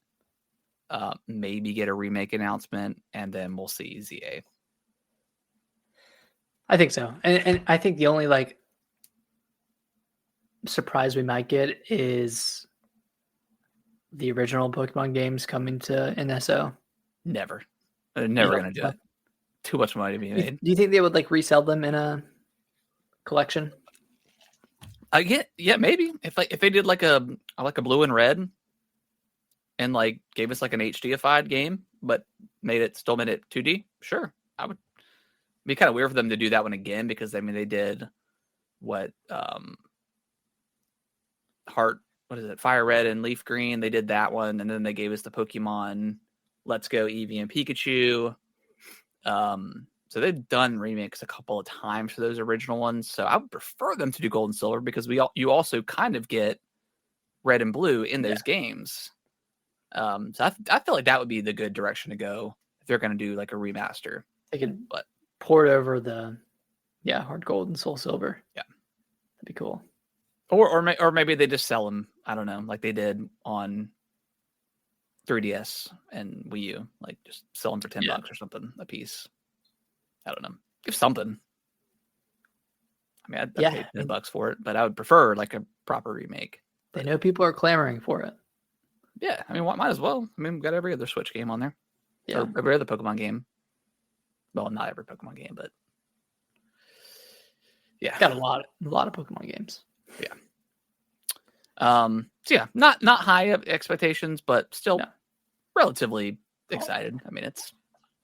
Speaker 1: Maybe get a remake announcement, and then we'll see ZA.
Speaker 2: I think so, and I think the only like surprise we might get is the original Pokemon games coming to NSO.
Speaker 1: Never. They're never going to do it. Too much money to be made.
Speaker 2: Do you think they would like resell them in a collection?
Speaker 1: Yeah, maybe. If they did like a blue and red and like gave us like an HDified game, but still made it 2D, sure. I would be kind of weird for them to do that one again because I mean they did Fire Red and Leaf Green. They did that one, and then they gave us the Pokemon Let's Go Eevee and Pikachu. So they've done remakes a couple of times for those original ones. So I would prefer them to do Gold and Silver because you also kind of get Red and Blue in those games. So I feel like that would be the good direction to go if they're going to do like a remaster.
Speaker 2: They could port over the Hard Gold and Soul Silver. Yeah, that'd be cool.
Speaker 1: Or maybe they just sell them. I don't know, like they did on 3DS and Wii U, like just sell them for $10 or something a piece. I don't know, give something. I mean, I'd pay $10 for it, but I would prefer like a proper remake.
Speaker 2: They know people are clamoring for it.
Speaker 1: Yeah, I mean, might as well. I mean, we've got every other Switch game on there.
Speaker 2: Yeah,
Speaker 1: or every other Pokemon game. Well, not every Pokemon game, but yeah,
Speaker 2: got a lot of Pokemon games.
Speaker 1: Yeah. So yeah, not high expectations, but still relatively excited. I mean,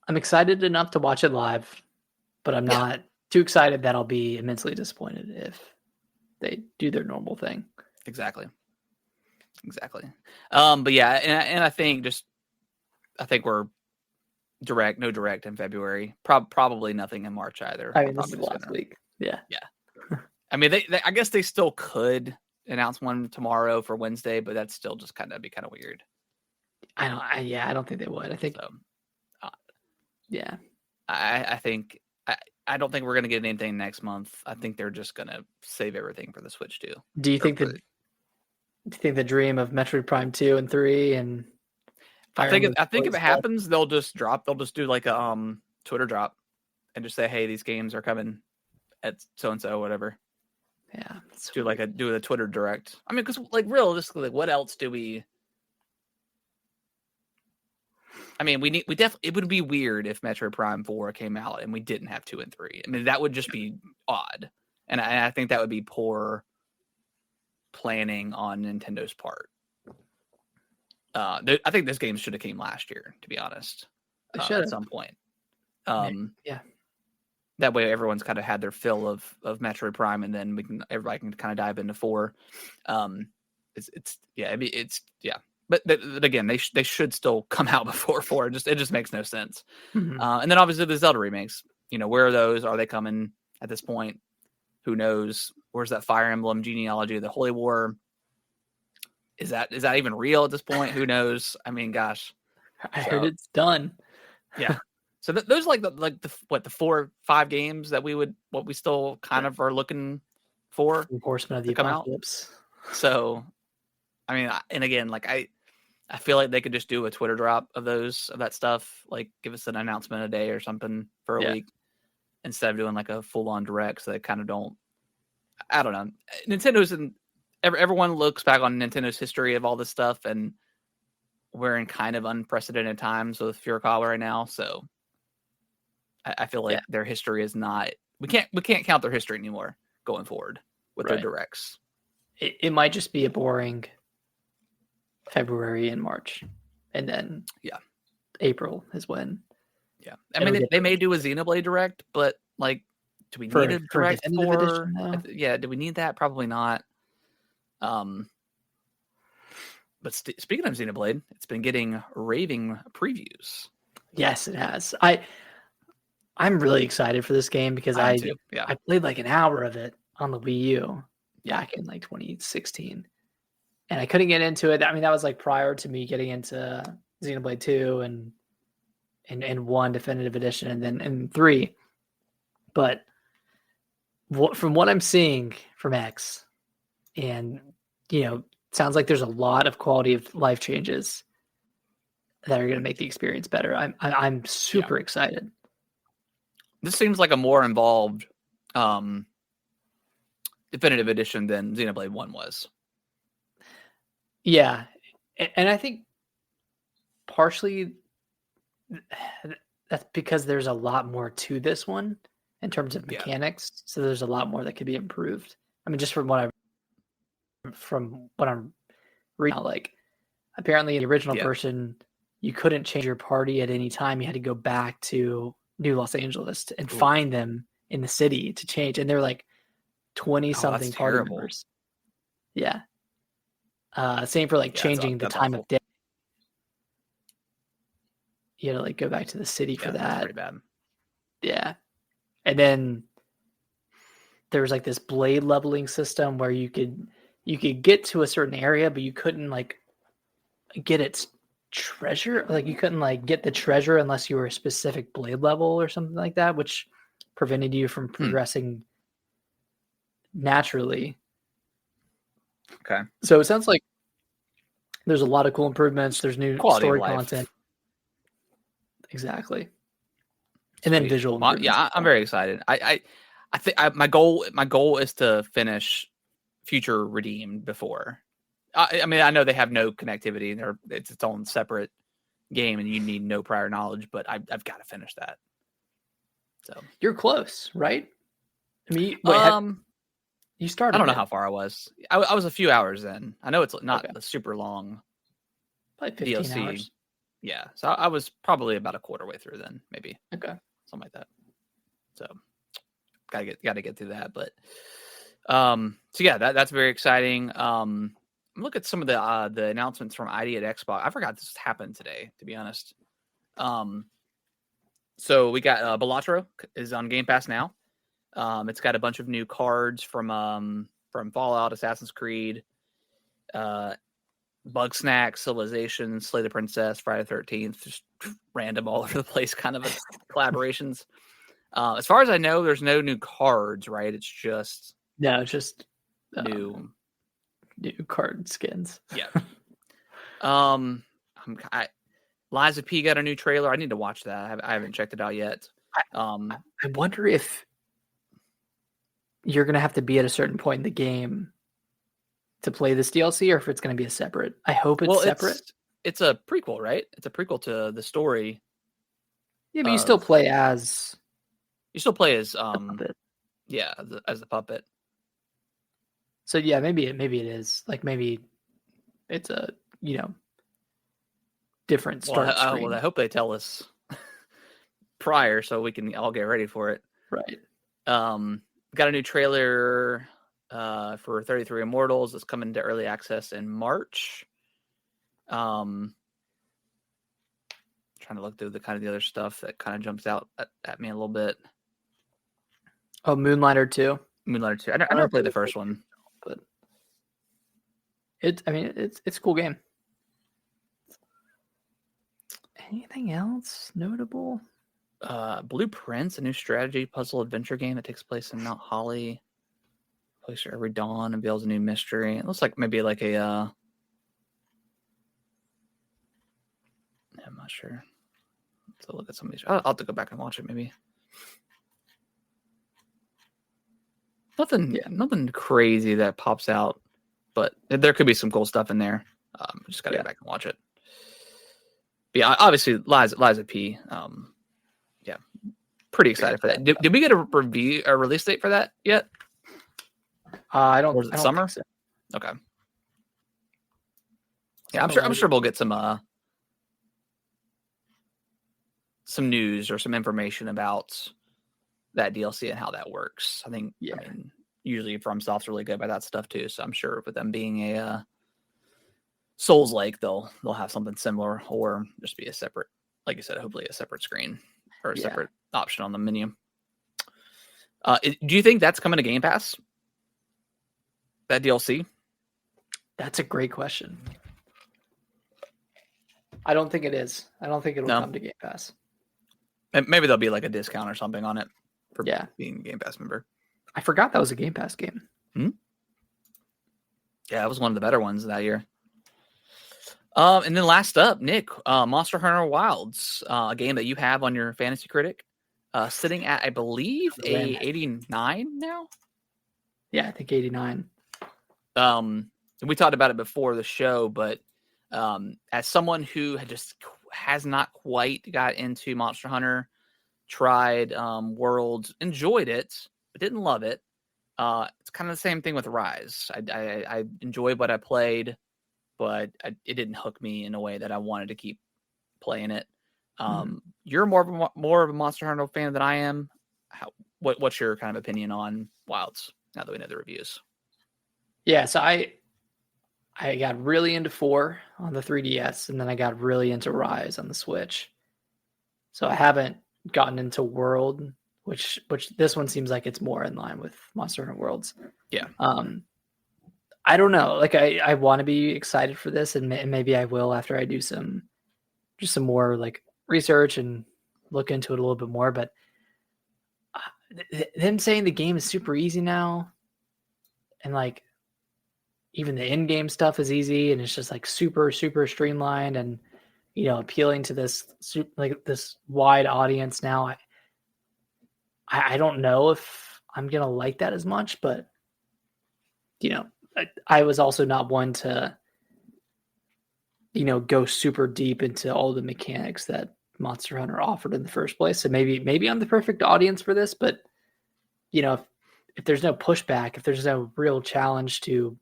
Speaker 2: I'm excited enough to watch it live, but I'm not too excited that I'll be immensely disappointed if they do their normal thing.
Speaker 1: Exactly. But yeah, and I think we're no direct in February. Probably nothing in March either.
Speaker 2: I mean, this is last week. Yeah.
Speaker 1: I mean, they I guess they still could announce one tomorrow for Wednesday, but that's still just kind of weird.
Speaker 2: I don't think they would. I think so.
Speaker 1: I think I don't think we're gonna get anything next month. I think they're just gonna save everything for the Switch 2.
Speaker 2: Do you think the dream of Metroid Prime 2 and 3 and
Speaker 1: I think if it happens, they'll just do like a Twitter drop and just say, hey, these games are coming at so and so, whatever.
Speaker 2: Yeah.
Speaker 1: Do a Twitter direct. I mean, because like realistically, what else do we? I mean, it would be weird if Metroid Prime 4 came out and we didn't have 2 and 3. I mean, that would just be odd, and I think that would be poor planning on Nintendo's part. I think this game should have came last year, to be honest. At some point.
Speaker 2: Yeah.
Speaker 1: That way, everyone's kind of had their fill of Metroid Prime, and then everybody can kind of dive into 4. But again, they should still come out before 4. It just makes no sense.
Speaker 2: Mm-hmm.
Speaker 1: And then obviously the Zelda remakes. Where are those? Are they coming at this point? Who knows? Where's that Fire Emblem genealogy of the Holy War? Is that even real at this point? Who knows? I mean, gosh.
Speaker 2: I heard it's done.
Speaker 1: Yeah. So those are the 4 or 5 games that we still kind of are looking for.
Speaker 2: Enforcement of the Apocalypse.
Speaker 1: So, I mean, and again, I feel like they could just do a Twitter drop of that stuff. Like, give us an announcement a day or something for a week instead of doing like a full on direct. So they kind of don't. I don't know. Nintendo's everyone looks back on Nintendo's history of all this stuff, and we're in kind of unprecedented times with Furukawa right now. So I feel like their history is not. We can't count their history anymore going forward with their directs.
Speaker 2: It might just be a boring February and March, and then April is when.
Speaker 1: Yeah, I mean they may do a Xenoblade direct, but like, do we need a direct for? Yeah, do we need that? Probably not. But speaking of Xenoblade, it's been getting raving previews.
Speaker 2: Yes, it has. I'm really excited for this game because I played like an hour of it on the Wii U back in like 2016, and I couldn't get into it. I mean, that was like prior to me getting into Xenoblade 2 and 1 Definitive Edition, and then 3. But from what I'm seeing from X, and sounds like there's a lot of quality of life changes that are going to make the experience better. I'm super excited.
Speaker 1: This seems like a more involved Definitive Edition than Xenoblade 1 was.
Speaker 2: Yeah, and I think partially that's because there's a lot more to this one in terms of mechanics. So there's a lot more that could be improved. I mean, just from what I'm reading, like apparently in the original version, you couldn't change your party at any time. You had to go back to New Los Angeles and find them in the city to change. And they're like 20-something party members. Yeah. Same for like changing the time of day. You had to like go back to the city for that.
Speaker 1: That's pretty bad.
Speaker 2: Yeah. And then there was like this blade leveling system where you could get to a certain area, but you couldn't like get its treasure. Like you couldn't like get the treasure unless you were a specific blade level or something like that, which prevented you from progressing naturally.
Speaker 1: Okay.
Speaker 2: So it sounds like there's a lot of cool improvements. There's new story content. Exactly. And then visual.
Speaker 1: I'm very excited. I think my goal is to finish Future Redeemed before. I mean, I know they have no connectivity. It's its own separate game, and you need no prior knowledge. But I've got to finish that. So
Speaker 2: you're close, right? I mean, you started.
Speaker 1: I don't know how far I was. I was a few hours in. I know it's not a super long.
Speaker 2: Like 15
Speaker 1: DLC.
Speaker 2: Hours.
Speaker 1: Yeah, so I was probably about a quarter way through then, maybe.
Speaker 2: Okay,
Speaker 1: something like that. So gotta get through that, but so yeah, that's very exciting. Look at some of the announcements from ID at Xbox. I forgot this happened today, to be honest. So we got Balatro is on Game Pass now. It's got a bunch of new cards from Fallout, Assassin's Creed, Bugsnax, Civilization, Slay the Princess, Friday the 13th, just random all over the place kind of collaborations. As far as I know, there's no new cards, right? It's just
Speaker 2: new card skins.
Speaker 1: Yeah. Liza P got a new trailer. I need to watch that. I haven't checked it out yet.
Speaker 2: I wonder if you're going to have to be at a certain point in the game to play this DLC, or if it's going to be a separate. I hope it's separate.
Speaker 1: It's a prequel, right? It's a prequel to the story.
Speaker 2: Yeah, but you still play as.
Speaker 1: You still play as
Speaker 2: puppet.
Speaker 1: Yeah, as the puppet.
Speaker 2: So yeah, maybe it is like maybe it's a different start screen.
Speaker 1: Well, I hope they tell us prior so we can all get ready for it.
Speaker 2: Right.
Speaker 1: Got a new trailer for 33 Immortals that's coming to early access in March. Trying to look through the other stuff that kind of jumps out at me a little bit.
Speaker 2: Oh, Moonlighter 2.
Speaker 1: Moonlighter 2. I never played the first one,
Speaker 2: but it's a cool game. Anything else notable?
Speaker 1: Blueprints, a new strategy puzzle adventure game that takes place in Mount Holly. Place for every dawn unveils a new mystery. It looks like maybe like a I'm not sure. So look at some of these. I'll have to go back and watch it maybe. Nothing crazy that pops out, but there could be some cool stuff in there. Just gotta go back and watch it. But yeah, obviously Liza P. Yeah, pretty excited for that. Did we get a release date for that yet?
Speaker 2: I don't.
Speaker 1: Or is it summer?
Speaker 2: Think so.
Speaker 1: Okay. Yeah, I'm sure we'll get some news or some information about that DLC and how that works. I think. Yeah. I mean, usually FromSoft's really good about that stuff too. So I'm sure with them being a Souls-like, they'll have something similar, or just be a separate, like you said, hopefully a separate screen or a separate option on the menu. Do you think that's coming to Game Pass? That DLC?
Speaker 2: That's a great question. I don't think it is. I don't think it'll come to Game Pass.
Speaker 1: And maybe there'll be like a discount or something on it for being a Game Pass member.
Speaker 2: I forgot that was a Game Pass game.
Speaker 1: Yeah, it was one of the better ones that year. And then last up, Nick, Monster Hunter Wilds, a game that you have on your Fantasy Critic, sitting at, I believe, a 89 now.
Speaker 2: Yeah, I think 89.
Speaker 1: We talked about it before the show, but as someone who has not quite got into Monster Hunter, tried Worlds, enjoyed it, but didn't love it. It's kind of the same thing with Rise. I enjoyed what I played, but it didn't hook me in a way that I wanted to keep playing it. You're more of a Monster Hunter fan than I am. What's your kind of opinion on Wilds now that we know the reviews?
Speaker 2: Yeah, so I got really into 4 on the 3DS, and then I got really into Rise on the Switch. So I haven't gotten into World, which this one seems like it's more in line with Monster Hunter Worlds.
Speaker 1: Yeah.
Speaker 2: I don't know. Like I want to be excited for this, and maybe I will after I do some more like research and look into it a little bit more. But them saying the game is super easy now, and like even the in-game stuff is easy, and it's just like super streamlined, and appealing to this wide audience now. I don't know if I'm gonna like that as much, but I was also not one to go super deep into all the mechanics that Monster Hunter offered in the first place. So maybe I'm the perfect audience for this, but if there's no pushback, if there's no real challenge to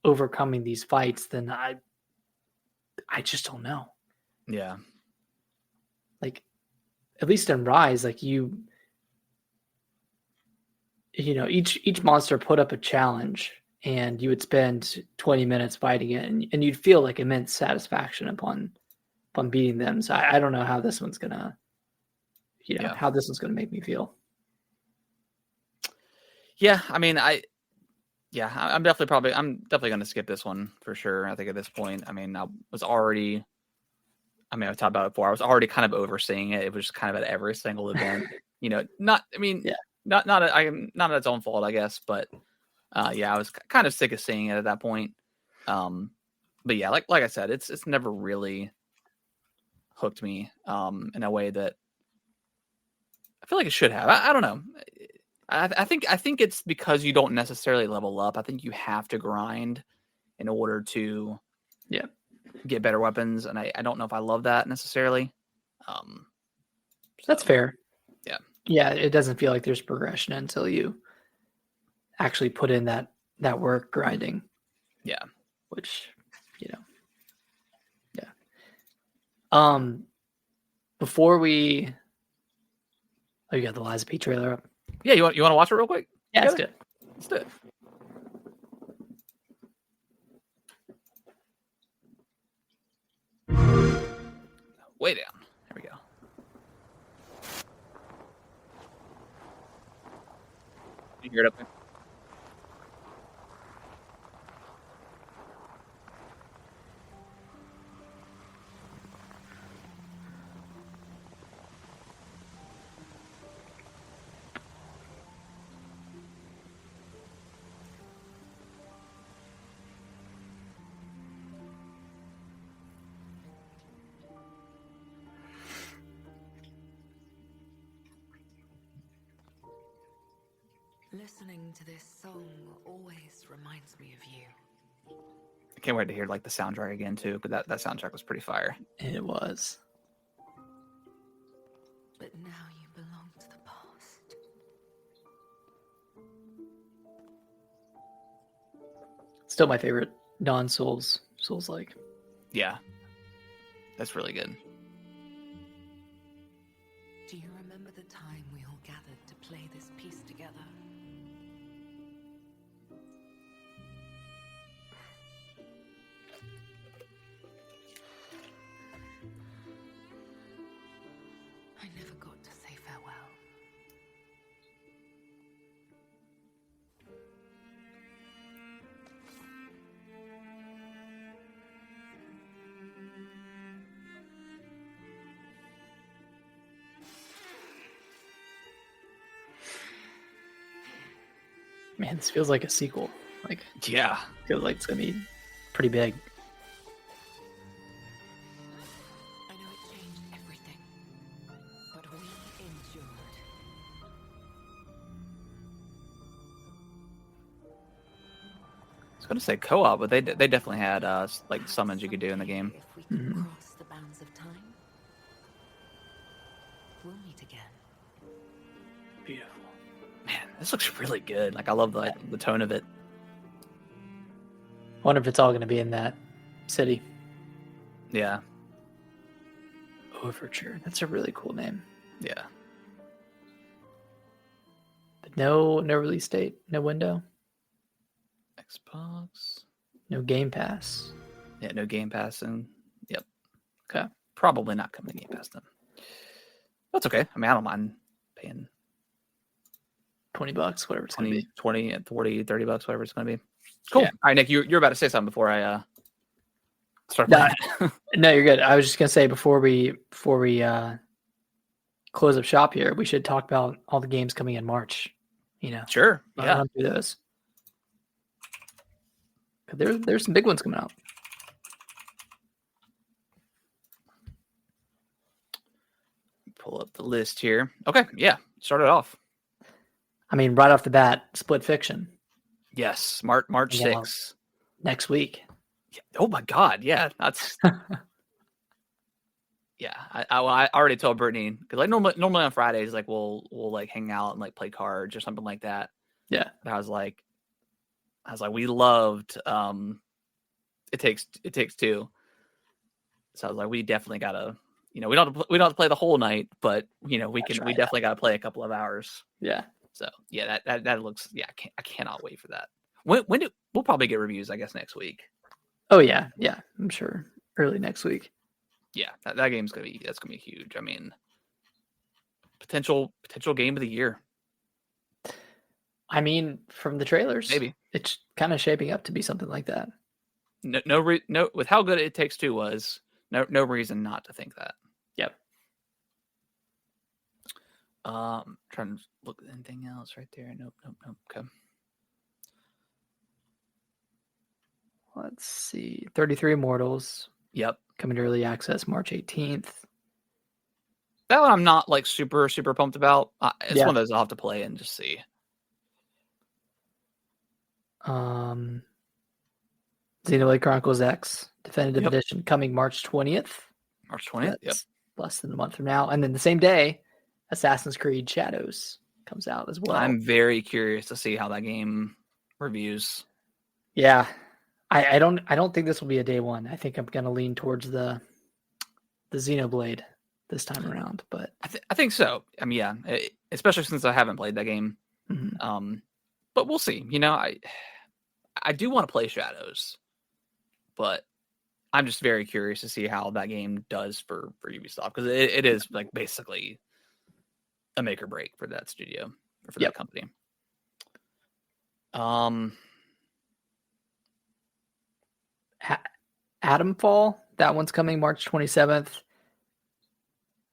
Speaker 2: overcoming these fights, then I just don't know.
Speaker 1: Yeah.
Speaker 2: Like at least in Rise, like each monster put up a challenge, and you would spend 20 minutes fighting it, and you'd feel like immense satisfaction upon beating them. So I don't know how this one's gonna, how this one's gonna make me feel. Yeah,
Speaker 1: I mean, I'm definitely going to skip this one for sure. I think at this point, I mean, I've talked about it before. I was already kind of overseeing it. It was just kind of at every single event, not its own fault, I guess, but I was kind of sick of seeing it at that point. But yeah, like I said, it's never really hooked me in a way that I feel like it should have. I don't know. I think it's because you don't necessarily level up. I think you have to grind in order to get better weapons, and I don't know if I love that necessarily.
Speaker 2: That's fair.
Speaker 1: Yeah,
Speaker 2: it doesn't feel like there's progression until you actually put in that work grinding.
Speaker 1: Yeah,
Speaker 2: which Before we, you got the Liza P trailer up.
Speaker 1: Yeah, you want to watch it real quick?
Speaker 2: Yeah, let's do it.
Speaker 1: Let's do it. Way down. There we go. You hear it up there?
Speaker 3: Listening to this song always reminds me of you.
Speaker 1: I can't wait to hear like the soundtrack again too, but that soundtrack was pretty fire.
Speaker 2: It was.
Speaker 3: But now you belong to the past.
Speaker 2: Still my favorite Dawn Souls-like.
Speaker 1: Yeah, that's really good.
Speaker 3: Do you remember the time we all gathered to play this piece together? I never got to say farewell.
Speaker 2: Man, this feels like a sequel. Like,
Speaker 1: Yeah.
Speaker 2: feels like it's gonna be pretty big.
Speaker 3: I know it changed everything, but we endured.
Speaker 1: I was gonna say co-op, but they definitely had like summons you could do in the game.
Speaker 3: If we could
Speaker 2: Mhm.
Speaker 3: cross the bounds of time, we'll meet again.
Speaker 2: Beautiful.
Speaker 1: Man, this looks really good. Like I love the tone of it.
Speaker 2: Wonder if it's all gonna be in that city.
Speaker 1: Yeah,
Speaker 2: Overture. That's a really cool name.
Speaker 1: yeah.
Speaker 2: But no release date, no window,
Speaker 1: Xbox.
Speaker 2: no Game Pass.
Speaker 1: Yeah, no Game Pass and yep.
Speaker 2: Okay.
Speaker 1: Probably not coming to Game Pass then. That's okay. I mean, I don't mind paying
Speaker 2: $20, whatever it's gonna
Speaker 1: 20,
Speaker 2: be.
Speaker 1: 20 and 40, 30 bucks, whatever it's going to be. Cool.
Speaker 2: Yeah.
Speaker 1: All right, Nick, you're about to say something before I start
Speaker 2: No,
Speaker 1: playing.
Speaker 2: No, you're good. I was just gonna say before we close up shop here, we should talk about all the games coming in March. You know,
Speaker 1: Sure. Yeah.
Speaker 2: run through those. 'Cause there's some big ones coming out.
Speaker 1: Pull up the list here. Okay. Yeah. Start it off.
Speaker 2: I mean, right off the bat, Split Fiction
Speaker 1: Yes. March
Speaker 2: Yeah.
Speaker 1: 6th.
Speaker 2: next week.
Speaker 1: Yeah. Oh my God. Yeah. That's. Yeah. I already told Brittany because like normally on Fridays like we'll like hang out and like play cards or something like that.
Speaker 2: Yeah.
Speaker 1: But I was like we loved it takes two. So I was like we definitely gotta we don't have to play the whole night, but we definitely gotta play a couple of hours.
Speaker 2: Yeah.
Speaker 1: So yeah, that looks I cannot wait for that. We'll probably get reviews I guess next week.
Speaker 2: Oh yeah. Yeah. I'm sure early next week.
Speaker 1: Yeah, that game's gonna be huge. I mean, potential game of the year.
Speaker 2: I mean, from the trailers,
Speaker 1: Maybe.
Speaker 2: it's kind of shaping up to be something like that.
Speaker 1: No, with how good It Takes Two was, no reason not to think that.
Speaker 2: Yep.
Speaker 1: Trying to look at anything else right there. Nope. Okay.
Speaker 2: Let's see. 33 Immortals
Speaker 1: Yep.
Speaker 2: coming to early access March 18th.
Speaker 1: That one I'm not like super pumped about. It's
Speaker 2: Yeah.
Speaker 1: one of those I'll have to play and just see.
Speaker 2: Xenoblade Chronicles X Definitive
Speaker 1: Yep.
Speaker 2: Edition coming March 20th.
Speaker 1: March 20th. Yep.
Speaker 2: That's less than a month from now. And then the same day, Assassin's Creed Shadows comes out as well.
Speaker 1: I'm very curious to see how that game reviews.
Speaker 2: Yeah. I don't think this will be a day one. I think I'm gonna lean towards the the Xenoblade this time around, but
Speaker 1: I think so. I mean, yeah, especially since I haven't played that game. But we'll see. I do want to play Shadows, but I'm just very curious to see how that game does for Ubisoft, because it is like basically a make or break for that studio or for that company.
Speaker 2: Atomfall, that one's coming March 27th.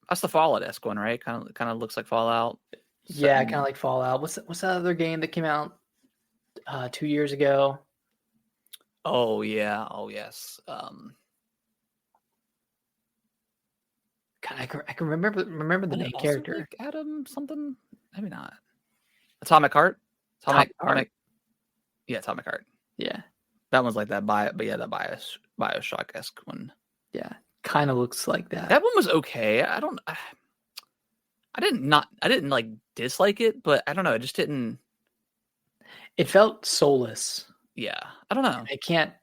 Speaker 1: That's the Fallout-esque one, right? Kind of looks like Fallout.
Speaker 2: Yeah, kind of like Fallout. What's that other game that came out 2 years ago?
Speaker 1: Oh yeah. Oh yes.
Speaker 2: God, I can remember the main character.
Speaker 1: Like Adam something? Maybe not. Atomic Heart. Atomic Heart. Yeah, Atomic Heart.
Speaker 2: Yeah,
Speaker 1: that one's like that. But yeah, the Bioshock-esque one.
Speaker 2: Yeah, kind of looks like that.
Speaker 1: That one was okay. I didn't like dislike it, but I don't know. It just didn't.
Speaker 2: It felt soulless.
Speaker 1: Yeah, I don't know.
Speaker 2: I can't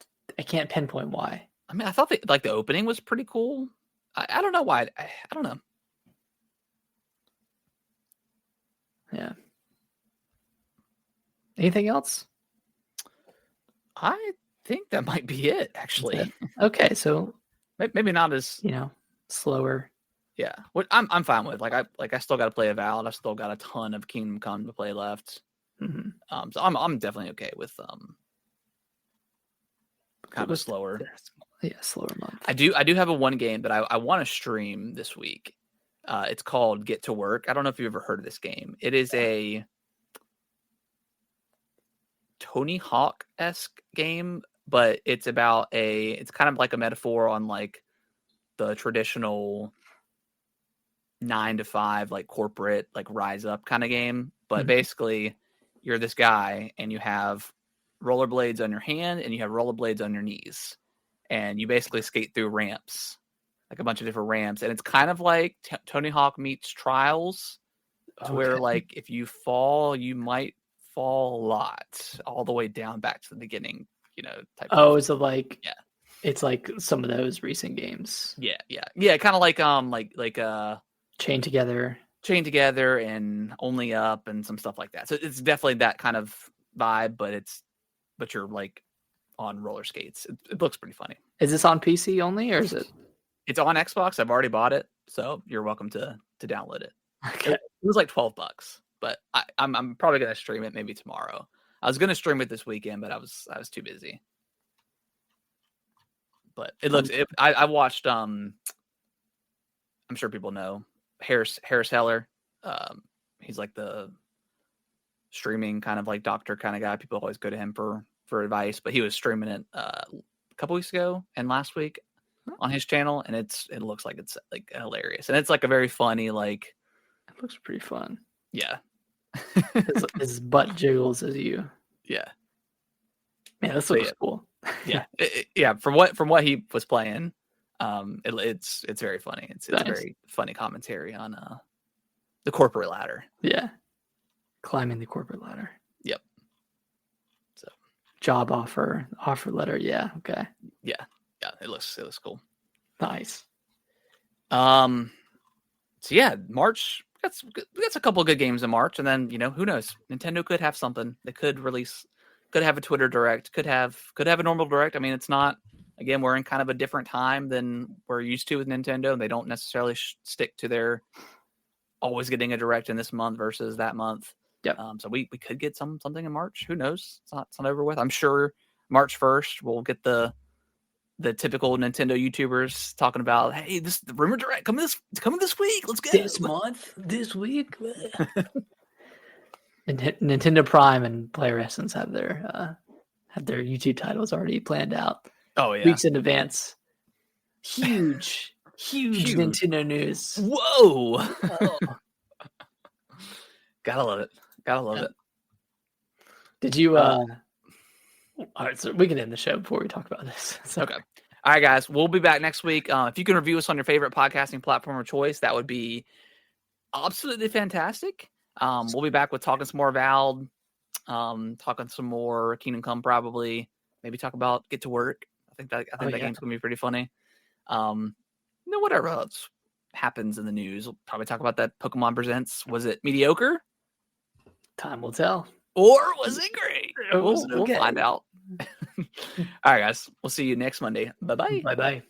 Speaker 2: pinpoint why.
Speaker 1: I mean, I thought the opening was pretty cool. I don't know why. I don't know.
Speaker 2: Yeah. Anything else?
Speaker 1: I think that might be it, actually.
Speaker 2: Okay, so
Speaker 1: maybe not as
Speaker 2: slower.
Speaker 1: Yeah, what I'm fine with. I still got to play Avowed. I still got a ton of Kingdom Come to play left. So I'm definitely okay with kind of slower.
Speaker 2: Yeah, slower month.
Speaker 1: I do have a one game that I want to stream this week. It's called Get to Work. I don't know if you've ever heard of this game. It is a Tony Hawk-esque game, but it's kind of like a metaphor on like the traditional 9 to 5 like corporate like rise up kind of game. But basically you're this guy and you have rollerblades on your hand and you have rollerblades on your knees, and you basically skate through ramps, like a bunch of different ramps, and it's kind of like Tony Hawk meets Trials, where like if you fall, you might fall a lot all the way down back to the beginning, type of.
Speaker 2: Is it like it's like some of those recent games?
Speaker 1: Yeah, kind of like Chain Together and Only Up and some stuff like that. So it's definitely that kind of vibe, but you're like on roller skates. It looks pretty funny.
Speaker 2: Is this on PC only, or is it?
Speaker 1: It's on Xbox. I've already bought it, so you're welcome to download it.
Speaker 2: Okay.
Speaker 1: It was like $12, but I'm probably gonna stream it maybe tomorrow. I was gonna stream it this weekend, but I was too busy. But it looks. I watched. I'm sure people know Harris Heller. He's like the streaming kind of like doctor kind of guy. People always go to him for advice, but he was streaming it a couple weeks ago and last week on his channel, and it looks like it's like hilarious, and it's like a very funny like.
Speaker 2: It looks pretty fun.
Speaker 1: Yeah.
Speaker 2: his butt jiggles as you.
Speaker 1: Yeah.
Speaker 2: Man, this looks cool.
Speaker 1: Yeah. From what he was playing, it's very funny. It's
Speaker 2: nice.
Speaker 1: A very funny commentary on the corporate ladder.
Speaker 2: Yeah. Climbing the corporate ladder.
Speaker 1: Yep. So
Speaker 2: job offer letter. Yeah. Okay.
Speaker 1: Yeah. It looks cool.
Speaker 2: Nice.
Speaker 1: So yeah, March. That's a couple of good games in March, and then who knows? Nintendo could have something. They could have a Twitter Direct. Could have a normal Direct. I mean, it's not. Again, we're in kind of a different time than we're used to with Nintendo, and they don't necessarily stick to their always getting a Direct in this month versus that month.
Speaker 2: Yep.
Speaker 1: So we could get something in March. Who knows? It's not over with. I'm sure March 1st we'll get the typical Nintendo YouTubers talking about, hey, the Rumor Direct coming this week. Let's go
Speaker 2: this week. And Nintendo Prime and Player Essence have their YouTube titles already planned out.
Speaker 1: Oh yeah,
Speaker 2: weeks in advance. Huge Nintendo news.
Speaker 1: Whoa! Gotta love it.
Speaker 2: Did you? All right, so we can end the show before we talk about this. So.
Speaker 1: Okay. All right, guys. We'll be back next week. If you can review us on your favorite podcasting platform of choice, that would be absolutely fantastic. We'll be back with talking some more Avowed, talking some more Kingdom Come, probably. Maybe talk about Get to Work. I think that game's gonna be pretty funny. whatever else happens in the news. We'll probably talk about that Pokemon Presents. Was it mediocre?
Speaker 2: Time will tell.
Speaker 1: Or was it great?
Speaker 2: We'll
Speaker 1: We'll find out. All right, guys. We'll see you next Monday. Bye-bye.
Speaker 2: Bye-bye.